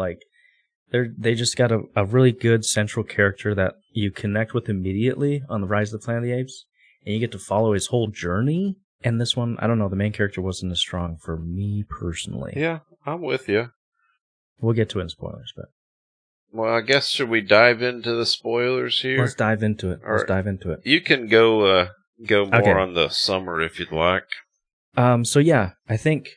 They just got a really good central character that you connect with immediately on the Rise of the Planet of the Apes, and you get to follow his whole journey. And this one, I don't know, the main character wasn't as strong for me personally. Yeah, I'm with you. We'll get to it in spoilers, but... Well, I guess, should we dive into the spoilers here? Let's dive into it. Dive into it. You can go more on the summary if you'd like. So yeah, I think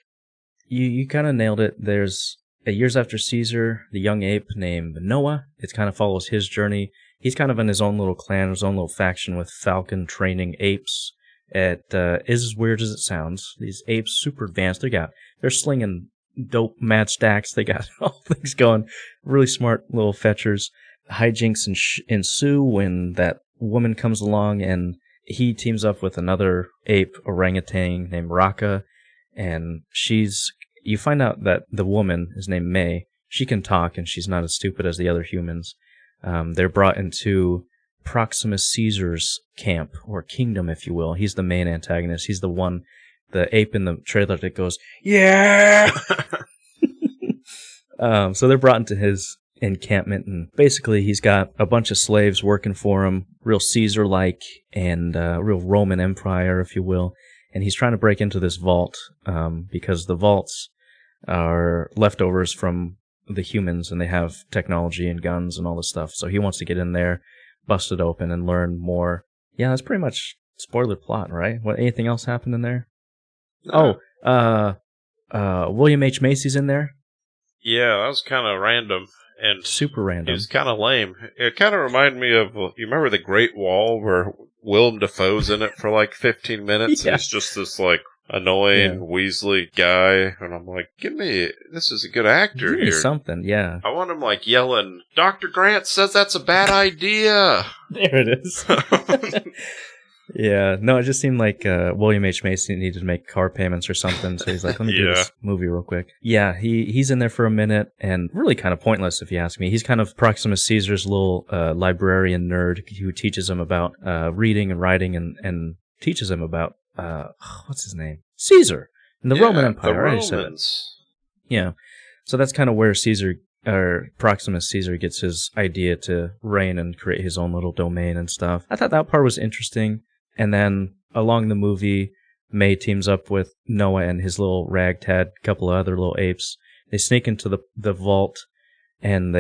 you kind of nailed it. There's years after Caesar, the young ape named Noah. It kind of follows his journey. He's kind of in his own little clan, his own little faction with Falcon training apes. It is as weird as it sounds. These apes, super advanced. They're slinging dope mad stacks. They got all things going. Really smart little fetchers. Hijinks ensue when that woman comes along and he teams up with another ape orangutan named Raka, and you find out that the woman is named May. She can talk, and she's not as stupid as the other humans. They're brought into Proximus Caesar's camp, or kingdom, if you will. He's the main antagonist. He's the ape in the trailer that goes, yeah! So they're brought into his encampment, and basically he's got a bunch of slaves working for him, real Caesar-like, and real Roman Empire, if you will. And he's trying to break into this vault, because the vaults are leftovers from the humans, and they have technology and guns and all this stuff. So he wants to get in there, bust it open, and learn more. Yeah, that's pretty much spoiler plot, right? Anything else happened in there? William H. Macy's in there. Yeah, that was kind of random. And super random. It was kind of lame. It kind of reminded me of, you remember The Great Wall, where Willem Dafoe's in it for like 15 minutes? Yeah. And he's just this like annoying Weasley guy. And I'm like, this is a good actor Give me here. Something, yeah. I want him like yelling, Dr. Grant says that's a bad idea. There it is. Yeah, no, it just seemed like William H. Macy needed to make car payments or something, so he's like, let me do this movie real quick. Yeah, he's in there for a minute, and really kind of pointless if you ask me. He's kind of Proximus Caesar's little librarian nerd who teaches him about reading and writing, and teaches him about, what's his name? Caesar, in the Roman Empire. The Romans. Yeah, so that's kind of where Proximus Caesar gets his idea to reign and create his own little domain and stuff. I thought that part was interesting. And then along the movie, May teams up with Noah and his little ragtag, couple of other little apes. They sneak into the vault, and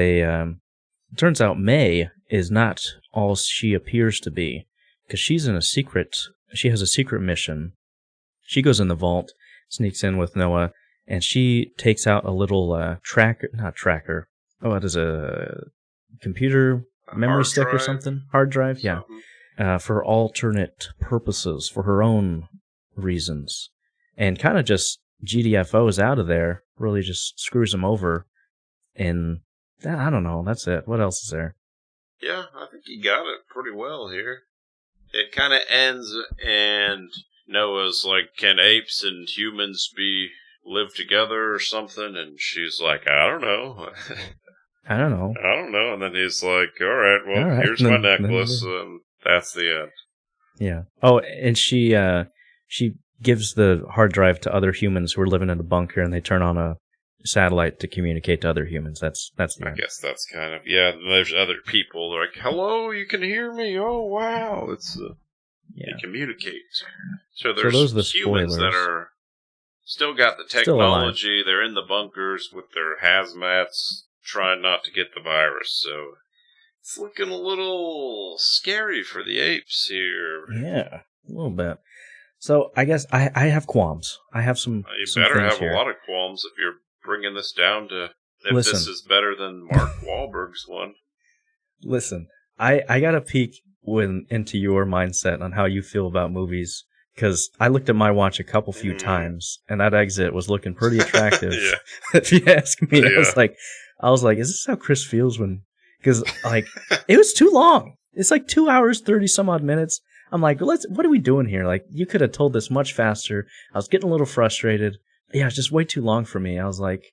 turns out May is not all she appears to be, because she has a secret mission. She goes in the vault, sneaks in with Noah, and she takes out a little what is a computer memory stick or something? Hard drive, yeah. For alternate purposes, for her own reasons. And kind of just GDFOs out of there, really just screws him over. And I don't know, that's it. What else is there? Yeah, I think you got it pretty well here. It kind of ends, and Noah's like, can apes and humans live together or something? And she's like, I don't know. I don't know. And then he's like, all right, here's my necklace. That's the end. Yeah. Oh, and she gives the hard drive to other humans who are living in a bunker, and they turn on a satellite to communicate to other humans. That's the end. I guess that's kind of, there's other people. They're like, hello, you can hear me. Oh, wow. They communicate. So there's those are the humans spoilers. that are still got the technology. They're in the bunkers with their hazmats, trying not to get the virus. So it's looking a little scary for the apes here. Yeah, a little bit. So I guess I have qualms. I have some. You better have a lot of qualms if you're bringing this down to this is better than Mark Wahlberg's one. Listen, I got to peek into your mindset on how you feel about movies, because I looked at my watch a few times, and that exit was looking pretty attractive. If you ask me, I was like, is this how Chris feels when? Because like it was too long. It's like 2 hours 30 some odd minutes. I'm like, what are we doing here? Like, you could have told this much faster. I was getting a little frustrated. Yeah, it's just way too long for me. I was like,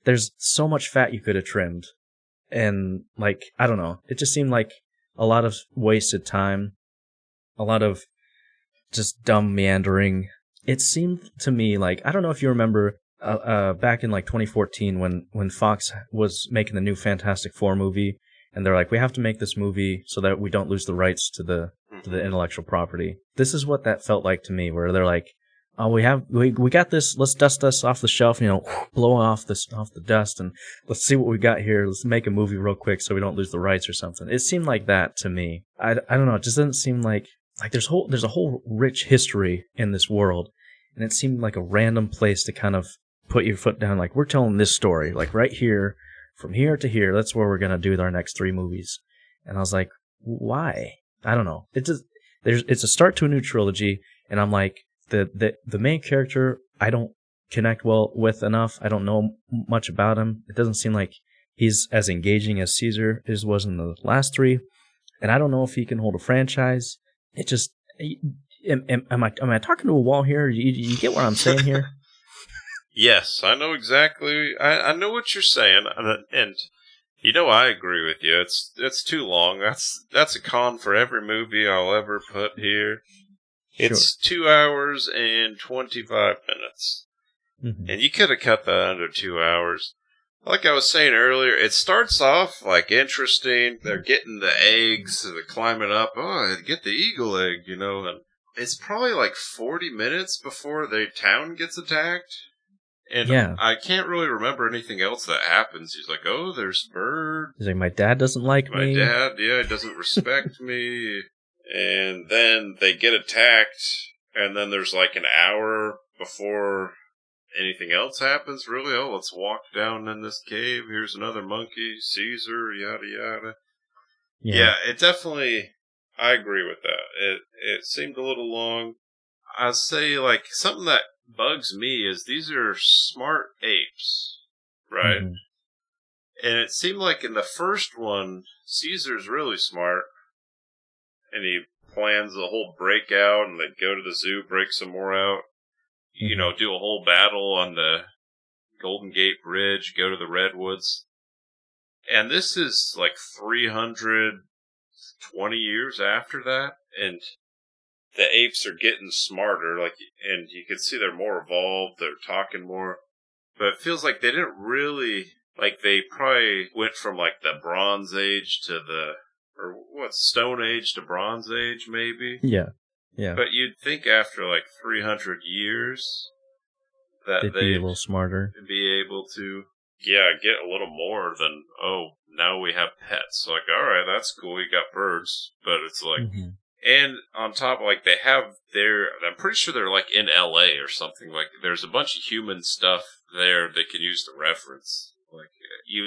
there's so much fat you could have trimmed. And, like, I don't know. It just seemed like a lot of wasted time. A lot of just dumb meandering. It seemed to me like, I don't know if you remember, back in, like, 2014 when Fox was making the new Fantastic Four movie. And they're like, we have to make this movie so that we don't lose the rights to the intellectual property. This is what that felt like to me, where they're like, oh, we got this, let's dust us off the shelf, blow off the dust, and let's see what we got here. Let's make a movie real quick so we don't lose the rights or something. It seemed like that to me. I don't know, it just doesn't seem like there's a whole rich history in this world, and it seemed like a random place to kind of put your foot down, like, we're telling this story, like right here, from here to here, that's where we're going to do our next 3 movies. And I was like, why? I don't know. It's a start to a new trilogy, and I'm like, the main character, I don't connect well with enough. I don't know much about him. It doesn't seem like he's as engaging as Caesar was in the last 3, and I don't know if he can hold a franchise. Am I talking to a wall here? You get what I'm saying here? Yes, I know exactly. I know what you're saying, and I agree with you. It's too long. That's a con for every movie I'll ever put here. It's 2 hours and 25 minutes, and you could have cut that under 2 hours. Like I was saying earlier, it starts off like interesting. They're getting the eggs, they're climbing up. Oh, get the eagle egg, and it's probably like 40 minutes before the town gets attacked. And I can't really remember anything else that happens. He's like, oh, there's birds. He's like, my dad doesn't like me. My dad, doesn't respect me. And then they get attacked, and then there's like an hour before anything else happens, really. Oh, let's walk down in this cave. Here's another monkey, Caesar, yada yada. Yeah, it definitely. I agree with that. It seemed a little long. I'd say like something that bugs me is these are smart apes, right? And it seemed like in the first one, Caesar's really smart, and he plans the whole breakout, and they go to the zoo, break some more out. Do a whole battle on the Golden Gate Bridge, go to the Redwoods. And this is like 320 years after that, and the apes are getting smarter, and you can see they're more evolved, they're talking more. But it feels like they didn't really, they probably went from the Bronze Age to Stone Age to Bronze Age, maybe? Yeah. But you'd think after 300 years that they'd be a little smarter. Be able to, get a little more than, oh, now we have pets. Alright, that's cool, you got birds. But it's and on top, they have I'm pretty sure they're in LA or something. There's a bunch of human stuff there they can use to reference.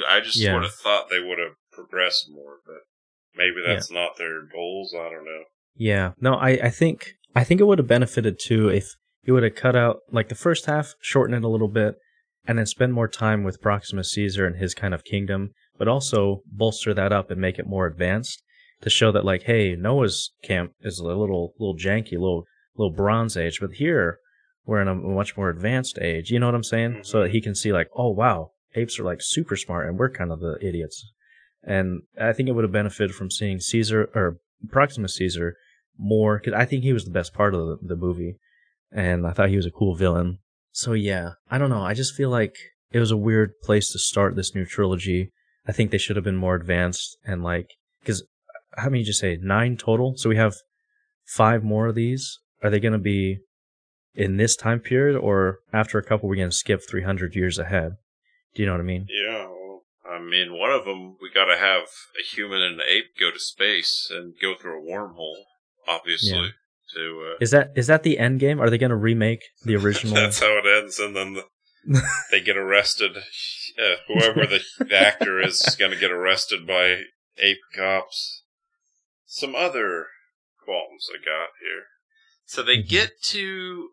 I just would have thought they would have progressed more, but maybe that's not their goals. I don't know. Yeah, no, I think it would have benefited too if you would have cut out the first half, shorten it a little bit, and then spend more time with Proxima Caesar and his kind of kingdom, but also bolster that up and make it more advanced to show that hey, Noah's camp is a little janky, little Bronze Age, but here we're in a much more advanced age. You know what I'm saying? Mm-hmm. So that he can see oh wow, apes are super smart and we're kind of the idiots. And I think it would have benefited from seeing Caesar or Proxima Caesar more, because I think he was the best part of the movie, and I thought he was a cool villain. So yeah, I don't know. I just feel like it was a weird place to start this new trilogy. I think they should have been more advanced and because how many did you say? 9 total? So we have 5 more of these. Are they going to be in this time period, or after a couple we're going to skip 300 years ahead? Do you know what I mean? Yeah. One of them, we got to have a human and an ape go to space and go through a wormhole, obviously. Yeah. Is that the end game? Are they going to remake the original? That's how it ends, and then they get arrested. Whoever the actor is going to get arrested by ape cops. Some other qualms I got here. So they get to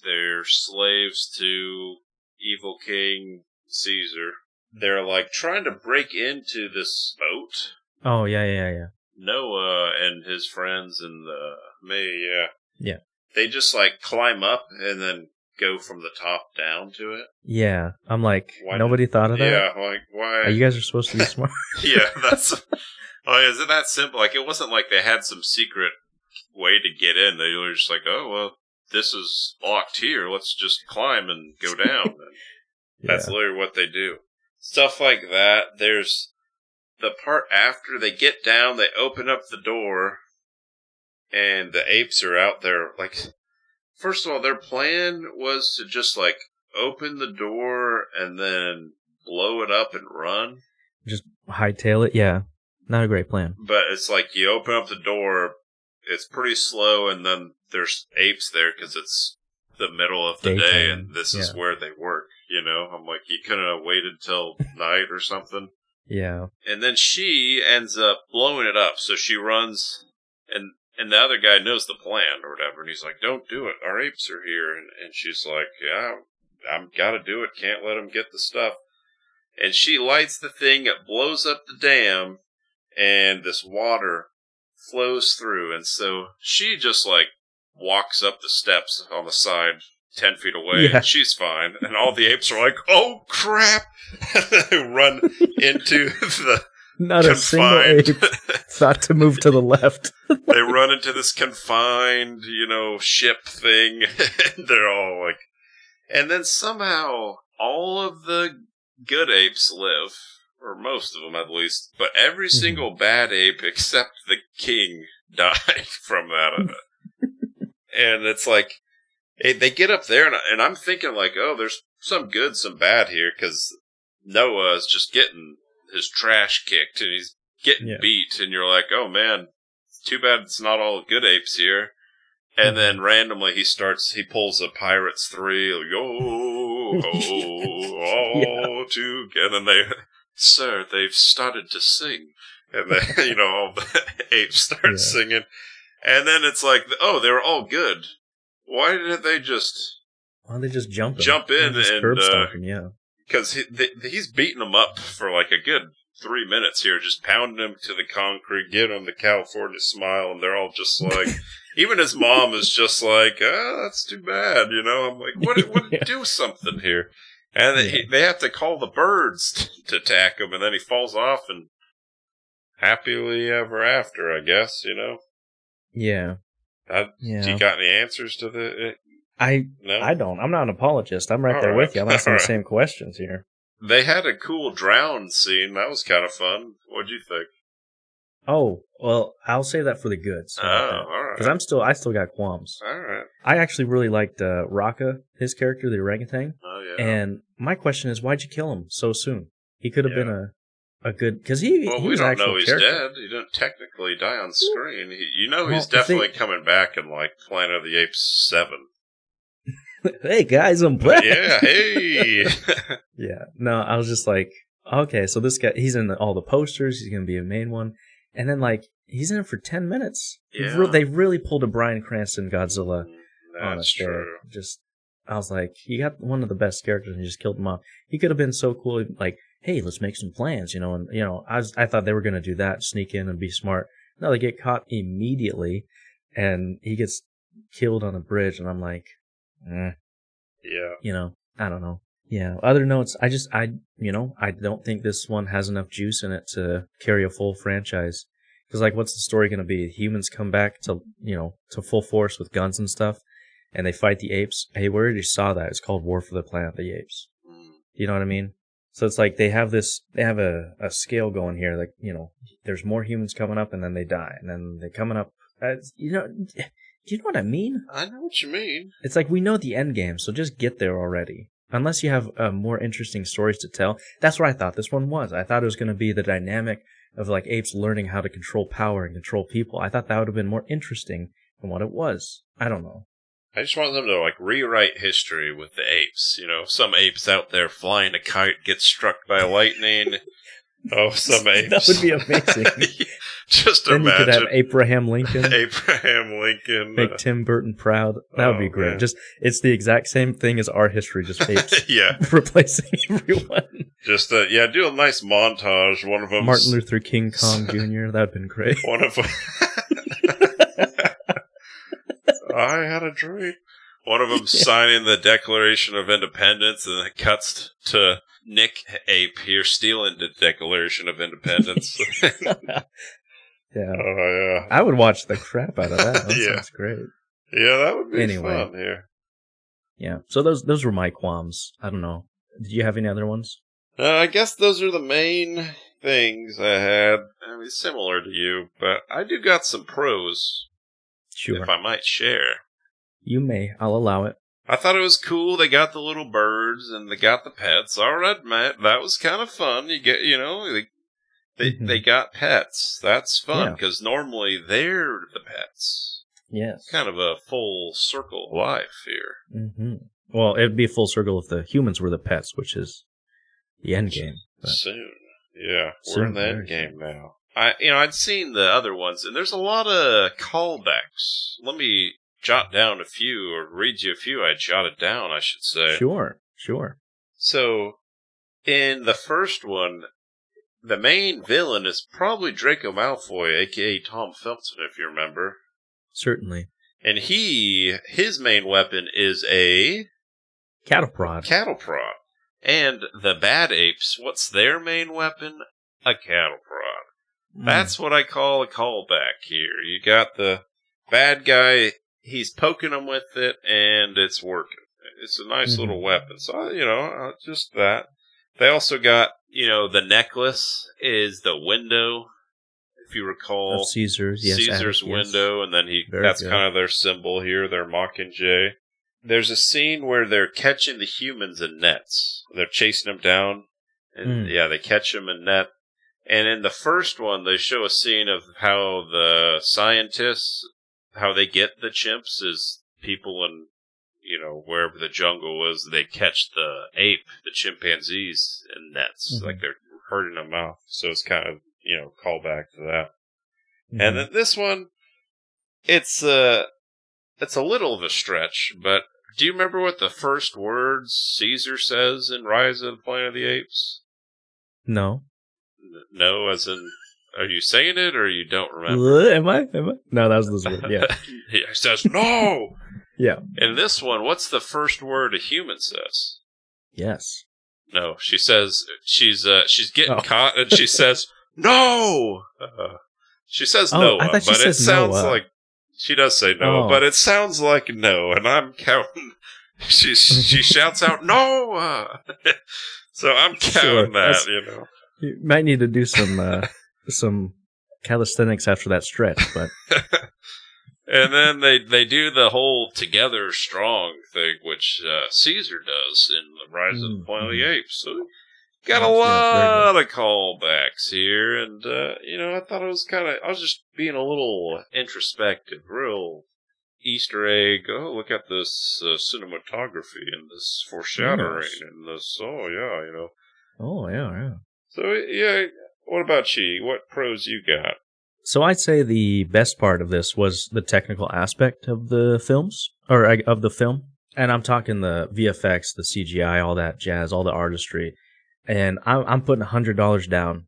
their slaves to evil King Caesar. They're trying to break into this boat. Oh, yeah. Noah and his friends and May, Yeah. They just climb up and then go from the top down to it. Yeah. I'm nobody thought of that? Yeah, why? You guys are supposed to be smart. Yeah, that's... is it that simple? It wasn't they had some secret way to get in. They were just oh, well, this is locked here. Let's just climb and go down. And that's literally what they do. Stuff like that. There's the part after they get down, they open up the door, and the apes are out there. First of all, their plan was to just open the door and then blow it up and run. Just hightail it, yeah. Not a great plan. But it's you open up the door, it's pretty slow, and then there's apes there because it's the middle of the day, and this is where they work, I'm you couldn't have waited till night or something. Yeah. And then she ends up blowing it up, so she runs, and the other guy knows the plan or whatever, and he's don't do it, our apes are here, and she's yeah, I'm gotta do it, can't let them get the stuff. And she lights the thing, it blows up the dam, and this water flows through, and so she just like walks up the steps on the side 10 feet away, and she's fine, and all the apes are like, oh crap, they run into the not a single ape thought to move to the left. They run into this confined, ship thing, and they're all like, and then somehow all of the good apes live, or most of them at least, but every single bad ape except the king died from that. And it's like, they get up there, and I'm thinking like, oh, there's some good, some bad here, because Noah is just getting his trash kicked, and he's getting beat, and you're like, oh man, too bad it's not all good apes here. And then randomly he pulls a Pirates 3, like, yo, all together, and sir, they've started to sing. And then, all the apes start singing. And then it's like, oh, they were all good. Why didn't they just... Why don't they just jump in and... curb stomp him, because he's beating them up for like a good 3 minutes here, just pounding him to the concrete, giving him the California smile, and they're all just like... Even his mom is just like, that's too bad, I'm like, what do something here. And they have to call the birds to attack him, and then he falls off, and happily ever after, I guess, Yeah. Do you got any answers to the... No? I don't. I'm not an apologist. I'm right there with you. I'm asking the same questions here. They had a cool drown scene. That was kind of fun. What'd you think? Oh, well, I'll say that for the goods. All right. Because I still got qualms. All right. I actually really liked Raka, his character, the orangutan. Oh, yeah. And my question is, why'd you kill him so soon? He could have been a good... Because he we don't know he's character. dead. He didn't technically die on screen. He's definitely coming back in, like, Planet of the Apes 7. Hey, guys, I'm back! Yeah, hey! Yeah. No, I was just like, okay, so this guy, he's in all the posters. He's going to be a main one. And then, like, he's in it for 10 minutes. Yeah. They really pulled a Bryan Cranston Godzilla on us there. True. I was like, you got one of the best characters and you just killed him off. He could have been so cool, like, hey, let's make some plans, and, I thought they were going to do that, sneak in and be smart. No, they get caught immediately, and he gets killed on a bridge, and I'm like, Yeah. I don't know. Yeah. Other notes, I don't think this one has enough juice in it to carry a full franchise. Because, like, what's the story going to be? Humans come back to full force with guns and stuff, and they fight the apes. Hey, we already saw that. It's called War for the Planet of the Apes. You know what I mean? So it's like they have a scale going here. Like, there's more humans coming up, and then they die, and then they're coming up. Do you know what I mean? I know what you mean. It's like we know the end game, so just get there already. Unless you have more interesting stories to tell. That's what I thought this one was. I thought it was going to be the dynamic of, like, apes learning how to control power and control people. I thought that would have been more interesting than what it was. I don't know. I just want them to, like, rewrite history with the apes. Some apes out there flying a kite get struck by lightning. Oh, some apes. That would be amazing. Just then imagine. You could have Abraham Lincoln. Abraham Lincoln. Make Tim Burton proud. That would be great. Man. It's the exact same thing as our history, just apes. Yeah. Replacing everyone. Just, do a nice montage. One of them. Martin Luther King Kong Jr. That would have been great. One of them. I had a dream. One of them signing the Declaration of Independence, and it cuts to Nick Ape here stealing the Declaration of Independence. Yeah. Oh, yeah. I would watch the crap out of that. That sounds great. Yeah, that would be fun here. Yeah. So those were my qualms. I don't know. Did you have any other ones? I guess those are the main things I had. I mean, similar to you, but I do got some pros. Sure. If I might share. You may. I'll allow it. I thought it was cool. They got the little birds and they got the pets. All right, Matt. That was kind of fun. You get, they got pets. That's fun because normally they're the pets. Yes. Kind of a full circle of life here. Mm-hmm. Well, it'd be a full circle if the humans were the pets, which is the end game. But soon. Yeah. We're in the end game now. I'd seen the other ones, and there's a lot of callbacks. Let me jot down a few, or read you a few I jotted down, I should say. Sure. So, in the first one, the main villain is probably Draco Malfoy, a.k.a. Tom Felton, if you remember. Certainly. And his main weapon is a... cattle prod. Cattle prod. And the bad apes, what's their main weapon? A cattle prod. That's what I call a callback here. You got the bad guy, he's poking them with it, and it's working. It's a nice little weapon. So, just that. They also got, the necklace is the window, if you recall. Of Caesar's, yes. Caesar's window, and then that's kind of their symbol here, their Mockingjay. There's a scene where they're catching the humans in nets. They're chasing them down, and they catch them in net. And in the first one, they show a scene of how the scientists, how they get the chimps is people in, wherever the jungle was, they catch the chimpanzees in nets. Like they're herding them out. So it's kind of, callback to that. And then this one, it's a little of a stretch, but do you remember what the first words Caesar says in Rise of the Planet of the Apes? No. No, as in, are you saying it or you don't remember? Am I? No, that was this one, yeah. He says, no! Yeah. In this one, what's the first word a human says? Yes. No, she says, she's getting caught and she says, no! She says no, but it sounds like, she does say no, but it sounds like no, and I'm counting. She shouts out no, so I'm counting that. You might need to do some calisthenics after that stretch, but. And then they do the whole together strong thing, which Caesar does in the Rise of the Planet of the Apes. So got a lot of callbacks here, and I thought it was I was just being a little introspective, real Easter egg. Oh, look at this cinematography and this foreshadowing and this. Oh yeah, Oh yeah. So yeah, what about you? What pros you got? So I'd say the best part of this was the technical aspect of the films, or of the film, and I'm talking the VFX, the CGI, all that jazz, all the artistry. And I'm putting $100 down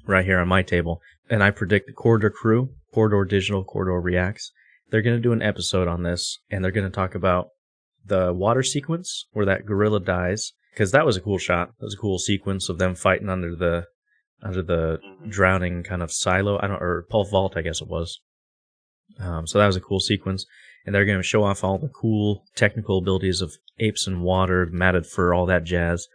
right here on my table. And I predict the Corridor crew, Corridor Digital, Corridor Reacts, they're going to do an episode on this. And they're going to talk about the water sequence where that gorilla dies. Because that was a cool shot. That was a cool sequence of them fighting under the drowning kind of silo. Or Paul Vault, I guess it was. So that was a cool sequence. And they're going to show off all the cool technical abilities of apes in water, matted fur, all that jazz.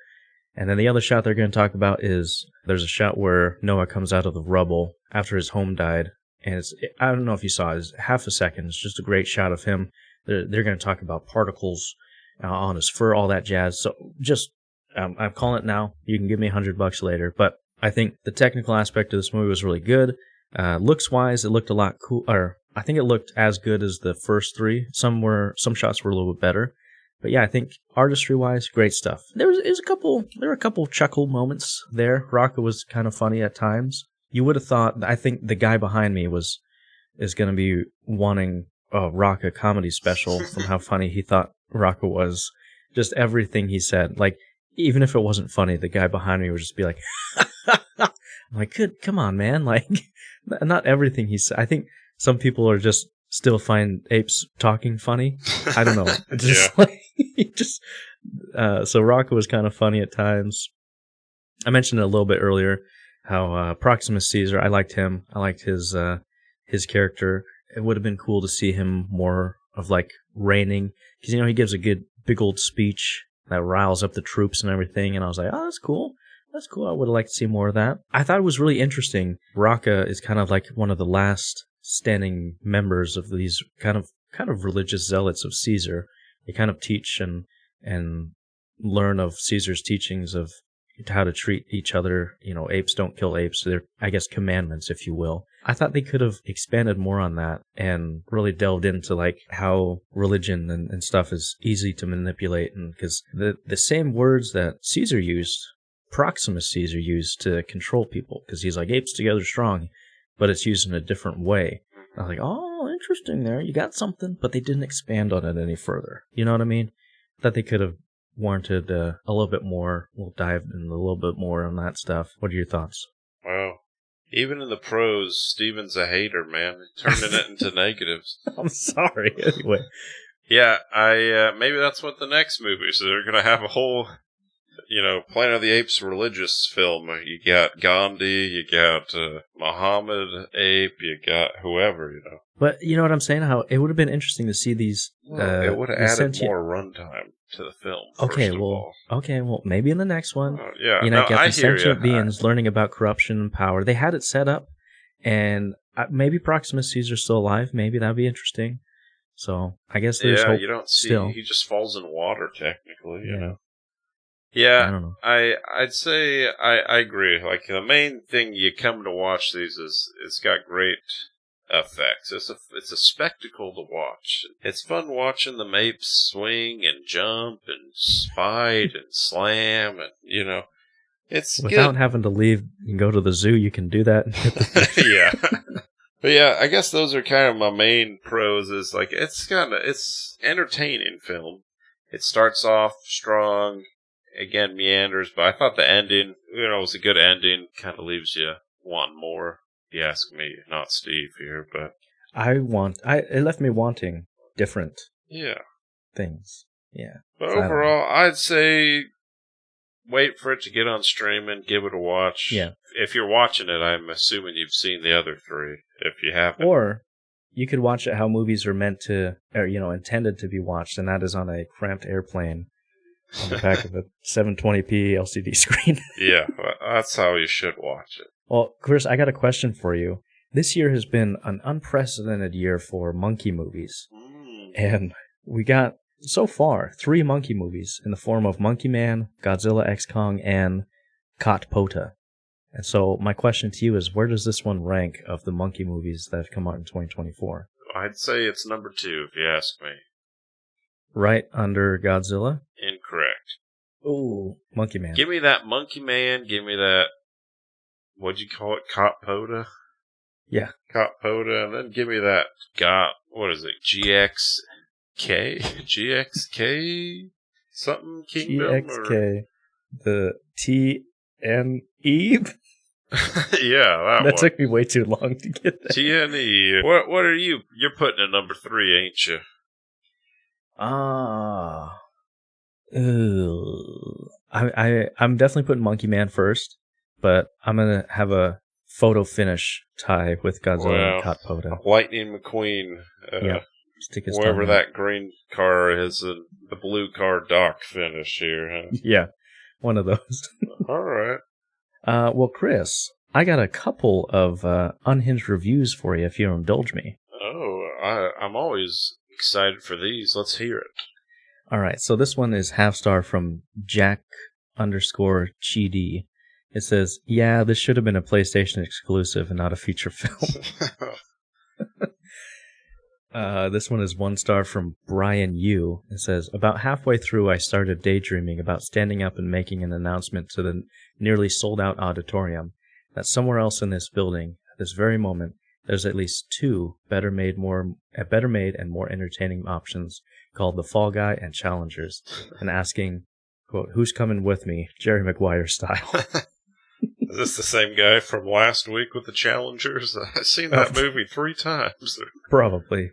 And then the other shot they're going to talk about is there's a shot where Noah comes out of the rubble after his home died. And I don't know if you saw it, it's half a second. It's just a great shot of him. They're going to talk about particles on his fur, all that jazz. So just, I'm calling it now. You can give me $100 later. But I think the technical aspect of this movie was really good. Looks wise, it looked a lot cool. Or I think it looked as good as the first three. Some shots were a little bit better. But yeah, I think artistry-wise, great stuff. There were a couple chuckle moments there. Rocco was kind of funny at times. You would have thought, I think the guy behind me is going to be wanting a Rocco comedy special from how funny he thought Rocco was. Just everything he said. Like, even if it wasn't funny, the guy behind me would just be like, I'm like, come on, man. Like, not everything he said. I think some people are just still find apes talking funny. I don't know. So Rocco was kind of funny at times. I mentioned it a little bit earlier, how Proximus Caesar, I liked him. I liked his character. It would have been cool to see him more of like reigning, because he gives a good big old speech that riles up the troops and everything, and I was like, oh, that's cool. That's cool. I would have liked to see more of that. I thought it was really interesting. Rocca is kind of like one of the last standing members of these kind of religious zealots of Caesar. They kind of teach and learn of Caesar's teachings of how to treat each other. Apes don't kill apes. They're, I guess, commandments, if you will. I thought they could have expanded more on that and really delved into like how religion and stuff is easy to manipulate. And because the same words that Caesar used, Proximus Caesar used to control people, because he's like, apes together strong, but it's used in a different way. I was like, oh, interesting there. You got something, but they didn't expand on it any further. You know what I mean? That they could have warranted a little bit more. We'll dive in a little bit more on that stuff. What are your thoughts? Well, even in the pros, Steven's a hater, man. Turning it into negatives. I'm sorry. Anyway. Yeah, maybe that's what the next movie is. So they're going to have a whole, Planet of the Apes religious film. You got Gandhi, you got Muhammad Ape, you got whoever, But you know what I'm saying? How it would have been interesting to see these. It would have added more runtime to the film. Okay, well, maybe in the next one, get the sentient beings learning about corruption and power. They had it set up, and maybe Proximus Caesar's still alive. Maybe that'd be interesting. So I guess there's hope. You don't see. Still. He just falls in water, technically. You know. Yeah, I don't know. I'd say I agree. Like the main thing you come to watch these is it's got great effects. It's a spectacle to watch. It's fun watching the apes swing and jump and fight and slam and it's without having to leave and go to the zoo. You can do that. Yeah. But yeah, I guess those are kind of my main pros. Is like it's entertaining film. It starts off strong, again meanders, but I thought the ending, was a good ending. Kind of leaves you wanting more. If you ask me, not Steve here, but it left me wanting different things. Yeah. But overall, I'd say wait for it to get on streaming, give it a watch. Yeah. If you're watching it, I'm assuming you've seen the other three. If you haven't. Or you could watch it how movies are meant to, or, intended to be watched, and that is on a cramped airplane on the back of a 720p LCD screen. Yeah, that's how you should watch it. Well, Chris, I got a question for you. This year has been an unprecedented year for monkey movies. And we got, so far, 3 monkey movies in the form of Monkey Man, Godzilla X Kong, and KOTPOTA. And so my question to you is, where does this one rank of the monkey movies that have come out in 2024? I'd say it's number 2, if you ask me. Right under Godzilla? Incorrect. Ooh, Monkey Man. Give me that Monkey Man, give me that, what'd you call it, KOTPOTA? Yeah. KOTPOTA, and then give me that, what is it, GXK? Something Kingdom? GXK. The TNE? Yeah, that took me way too long to get that. TNE. What are you? You're putting it number 3, ain't you? I'm definitely putting Monkey Man first, but I'm gonna have a photo finish tie with Godzilla and KOTPOTA. Lightning McQueen. Stick his wherever that green car is, the blue car Doc finish here. Huh? Yeah, one of those. All right. Well, Chris, I got a couple of unhinged reviews for you if you'll indulge me. Oh, I'm always excited for these. Let's hear it. All right, so this one is half star from Jack_Chidi. It says, yeah, this should have been a PlayStation exclusive and not a feature film. This one is 1 star from Brian Yu. It says, about halfway through, I started daydreaming about standing up and making an announcement to the nearly sold-out auditorium that somewhere else in this building, at this very moment, there's at least 2 better made and more entertaining options called The Fall Guy and Challengers, and asking, quote, who's coming with me, Jerry Maguire style. Is this the same guy from last week with the Challengers? I've seen that movie 3 times. Probably.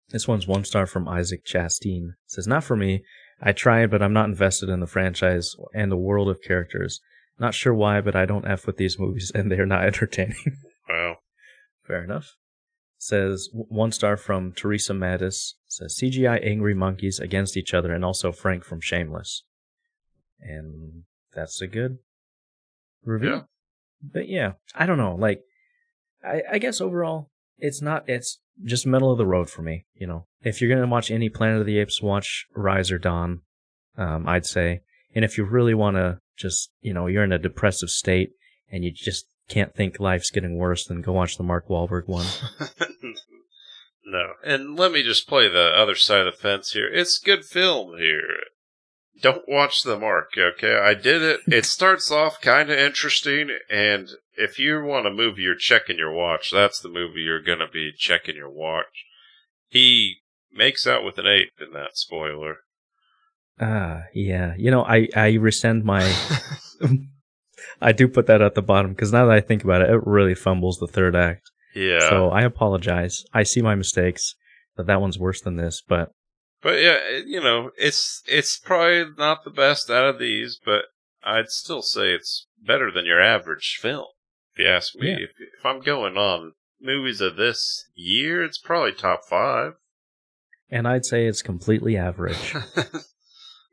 This one's 1 star from Isaac Chasteen. It says, not for me. I tried, but I'm not invested in the franchise and the world of characters. Not sure why, but I don't F with these movies, and they're not entertaining. Wow. Fair enough. It says, 1 star from Teresa Mattis. It says, CGI angry monkeys against each other, and also Frank from Shameless. And that's a good review. Yeah. But yeah, I don't know. Like, I guess overall, it's just middle of the road for me. If you're going to watch any Planet of the Apes, watch Rise or Dawn, I'd say. And if you really want to just, you're in a depressive state and you just can't think life's getting worse, then go watch the Mark Wahlberg one. No. And let me just play the other side of the fence here. It's good film here. Don't watch the Mark, okay? I did it. It starts off kind of interesting, and if you want a movie you're checking your watch, that's the movie you're going to be checking your watch. He makes out with an ape in that spoiler. Yeah. I rescind my... I do put that at the bottom, because now that I think about it, it really fumbles the third act. Yeah. So I apologize. I see my mistakes, but that one's worse than this, But yeah, it's probably not the best out of these, but I'd still say it's better than your average film, if you ask me. Yeah. If I'm going on movies of this year, it's probably top 5. And I'd say it's completely average.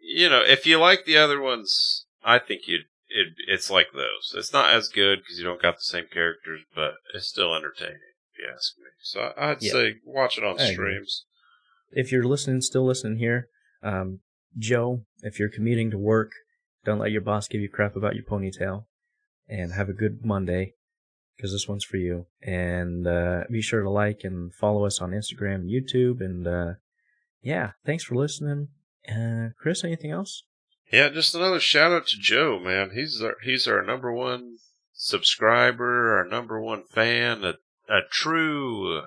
If you like the other ones, I think it's like those. It's not as good because you don't got the same characters, but it's still entertaining, if you ask me. So I'd say watch it on streams. If you're still listening here, Joe, if you're commuting to work, don't let your boss give you crap about your ponytail. And have a good Monday, because this one's for you. And be sure to like and follow us on Instagram and YouTube. And thanks for listening. Chris, anything else? Yeah, just another shout out to Joe, man. He's our number one subscriber, our number one fan, a true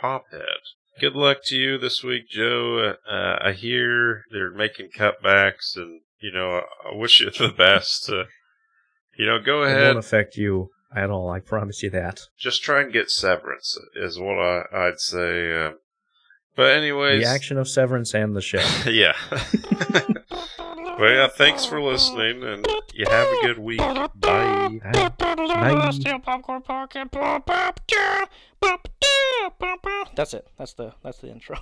pophead. Good luck to you this week, Joe. I hear they're making cutbacks, and I wish you the best. Go ahead. It won't affect you at all. I promise you that. Just try and get Severance is what I'd say. But anyways, the action of Severance and the show. Yeah. Well, yeah, thanks for listening, and you have a good week. Bye. Bye. That's it. That's the intro.